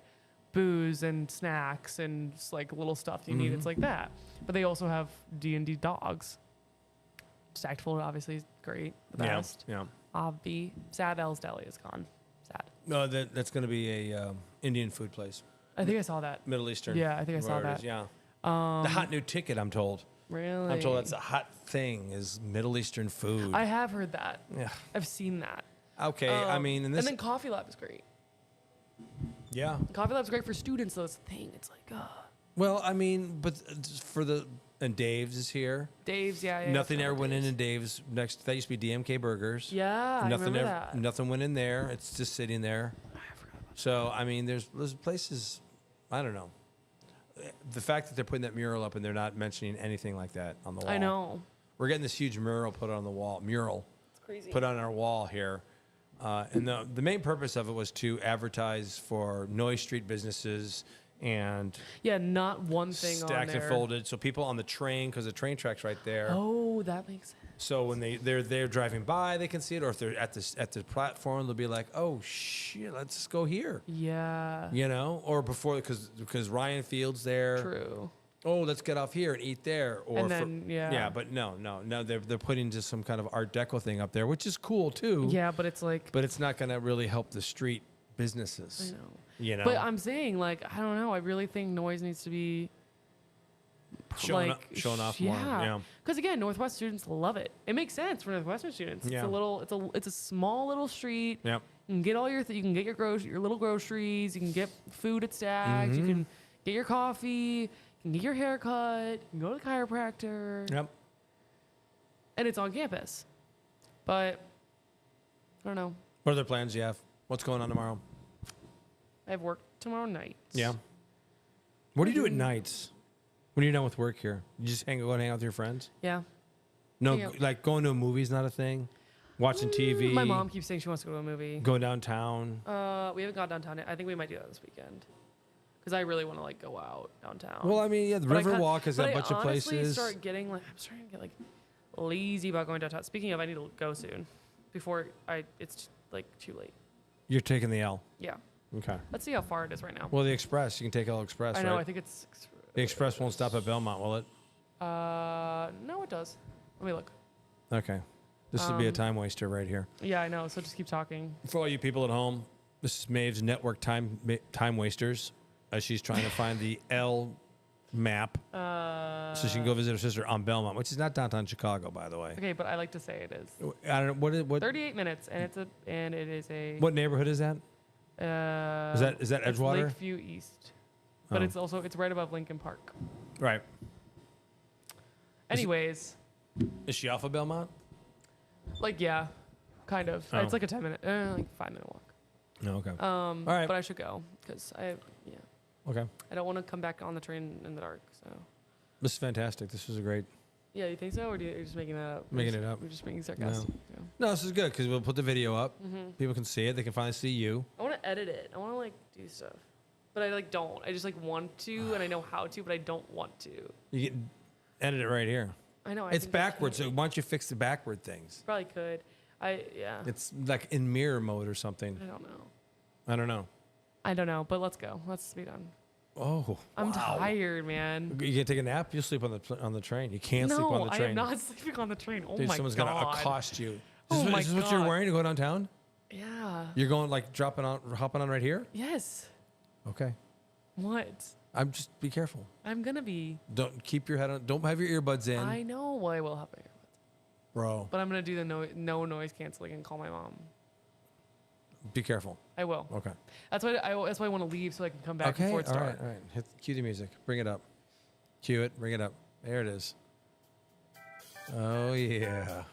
S2: booze and snacks and just, like little stuff you need. It's like that. But they also have D&D dogs. Stacked Fold, obviously, is great. The
S1: yeah,
S2: best.
S1: yeah.
S2: Obvi. Sad L's Deli is gone. Sad.
S1: No, that's going to be a Indian food place,
S2: I think I saw that.
S1: Middle Eastern.
S2: Yeah, I think I saw
S1: where it
S2: that.
S1: is, Yeah. The hot new ticket, I'm told.
S2: Really?
S1: I'm told that's a hot thing is Middle Eastern food.
S2: I have heard that.
S1: yeah.
S2: I've seen that.
S1: Okay. I mean,
S2: and then Coffee Lab is great.
S1: yeah.
S2: Coffee Lab's great for students, though. It's the thing. It's like,
S1: Well, I mean, but for and Dave's is here.
S2: Dave's, yeah.
S1: Nothing
S2: it's
S1: ever
S2: not
S1: went in
S2: Dave's.
S1: Dave's next. That used to be DMK Burgers.
S2: Yeah, I
S1: Nothing
S2: remember
S1: ever,
S2: that.
S1: nothing went in there. It's just sitting there.
S2: I forgot about
S1: So I mean, there's places. I don't know. The fact that they're putting that mural up and they're not mentioning anything like that on the
S2: that.
S1: wall.
S2: I know.
S1: We're getting this huge mural put on the wall.
S2: It's crazy.
S1: Put on our wall here. And the main purpose of it was to advertise for Noise Street businesses and
S2: Yeah, not one thing on
S1: stacked
S2: there.
S1: and folded. So people on the train, because the train track's right there.
S2: Oh, that makes sense.
S1: So when they're driving by, they can see it, or if they're at the platform, they'll be like, "Oh shit, let's just go here,"
S2: Yeah.
S1: you know. Or before, because Ryan Field's there.
S2: True.
S1: Oh, let's get off here and eat there. Or
S2: And then, yeah.
S1: yeah, but no, they're putting just some kind of Art Deco thing up there, which is cool too.
S2: Yeah, but it's like,
S1: But it's not going to really help the street
S2: I
S1: businesses.
S2: know.
S1: You know,
S2: But I'm saying, like, I don't know. I really think noise needs to be
S1: showing
S2: like,
S1: off more. Yeah.
S2: Because again, Northwest students love it. It makes sense for Northwestern students.
S1: Yeah.
S2: It's a small little street.
S1: Yep.
S2: You can get all you can get your little groceries. You can get food at Stag's.
S1: Mm-hmm.
S2: You can get your coffee. You can get your haircut. You can go to the chiropractor.
S1: Yep.
S2: And it's on campus. But I don't know.
S1: What other plans do you have? What's going on tomorrow?
S2: I have work tomorrow night.
S1: Yeah. What do you do at nights when you're done with work here? You just go and hang out with your friends?
S2: Yeah.
S1: No,
S2: Yeah.
S1: like going to a movie's not a thing. Watching TV.
S2: My mom keeps saying she wants to go to a movie.
S1: Going downtown.
S2: We haven't gone downtown yet. I think we might do that this weekend. Because I really want to like go out downtown.
S1: Well, I mean, yeah, the
S2: But I
S1: Riverwalk has
S2: but
S1: a
S2: I
S1: bunch of
S2: honestly
S1: places.
S2: I'm starting to get like lazy about going downtown. Speaking of, I need to go soon before it's like too late.
S1: You're taking the L.
S2: Yeah.
S1: Okay.
S2: Let's see how far it is right now.
S1: Well, the Express. You can take L Express,
S2: I know.
S1: right?
S2: I think it's.
S1: The Express won't stop at Belmont, will it?
S2: No, it does. Let me look.
S1: Okay. This would be a time waster right here.
S2: Yeah, I know. So just keep talking.
S1: For all you people at home, this is Maeve's network time wasters as she's trying to find the L map so she can go visit her sister on Belmont, which is not downtown Chicago, by the way.
S2: Okay, but I like to say it is.
S1: I don't know what
S2: 38 minutes, and it is a.
S1: what neighborhood is that? Is that
S2: It's
S1: Edgewater?
S2: Lakeview East, but
S1: Oh.
S2: it's right above Lincoln Park.
S1: Right.
S2: Anyways,
S1: Is she off of Belmont?
S2: like yeah, kind of.
S1: Oh.
S2: It's like a 10-minute, like 5-minute walk.
S1: No. Okay.
S2: All
S1: right.
S2: But I should go because
S1: Okay.
S2: I don't want to come back on the train in the dark. So
S1: This is fantastic. This was a great.
S2: yeah, you think so, or you're just making that up?
S1: Making it up.
S2: We're just being sarcastic. Yeah.
S1: No, this is good because we'll put the video up.
S2: Mm-hmm.
S1: People can see it. They can finally see you.
S2: I want to edit it. I want to like do stuff. but I like don't. I just like want to, and I know how to, but I don't want to.
S1: You can edit it right here.
S2: I know.
S1: It's backwards. So why don't you fix the backward things?
S2: Probably could. Yeah.
S1: It's like in mirror mode or something.
S2: I don't know.
S1: I don't know.
S2: I don't know, but let's go. Let's be done.
S1: Oh,
S2: I'm
S1: wow.
S2: tired, man.
S1: You can take a nap. You'll sleep on the train. You can't sleep on the train.
S2: I am not sleeping on the train. Oh
S1: Dude,
S2: my
S1: someone's
S2: god.
S1: gonna accost you.
S2: Oh my
S1: Is this what you're
S2: God.
S1: wearing to go downtown?
S2: Yeah.
S1: You're going like hopping on right here?
S2: Yes.
S1: Okay.
S2: What?
S1: I'm just be careful.
S2: I'm gonna be.
S1: Don't keep your head on. Don't have your earbuds in,
S2: I know. Well, I will have my earbuds,
S1: bro.
S2: but I'm gonna do the no noise canceling and call my mom.
S1: Be careful.
S2: I will.
S1: Okay.
S2: That's why I want to leave so I can come back
S1: Okay.
S2: before it
S1: All
S2: starts.
S1: right. All right. Cue the music. Bring it up. Cue it. Bring it up. There it is. Oh yeah.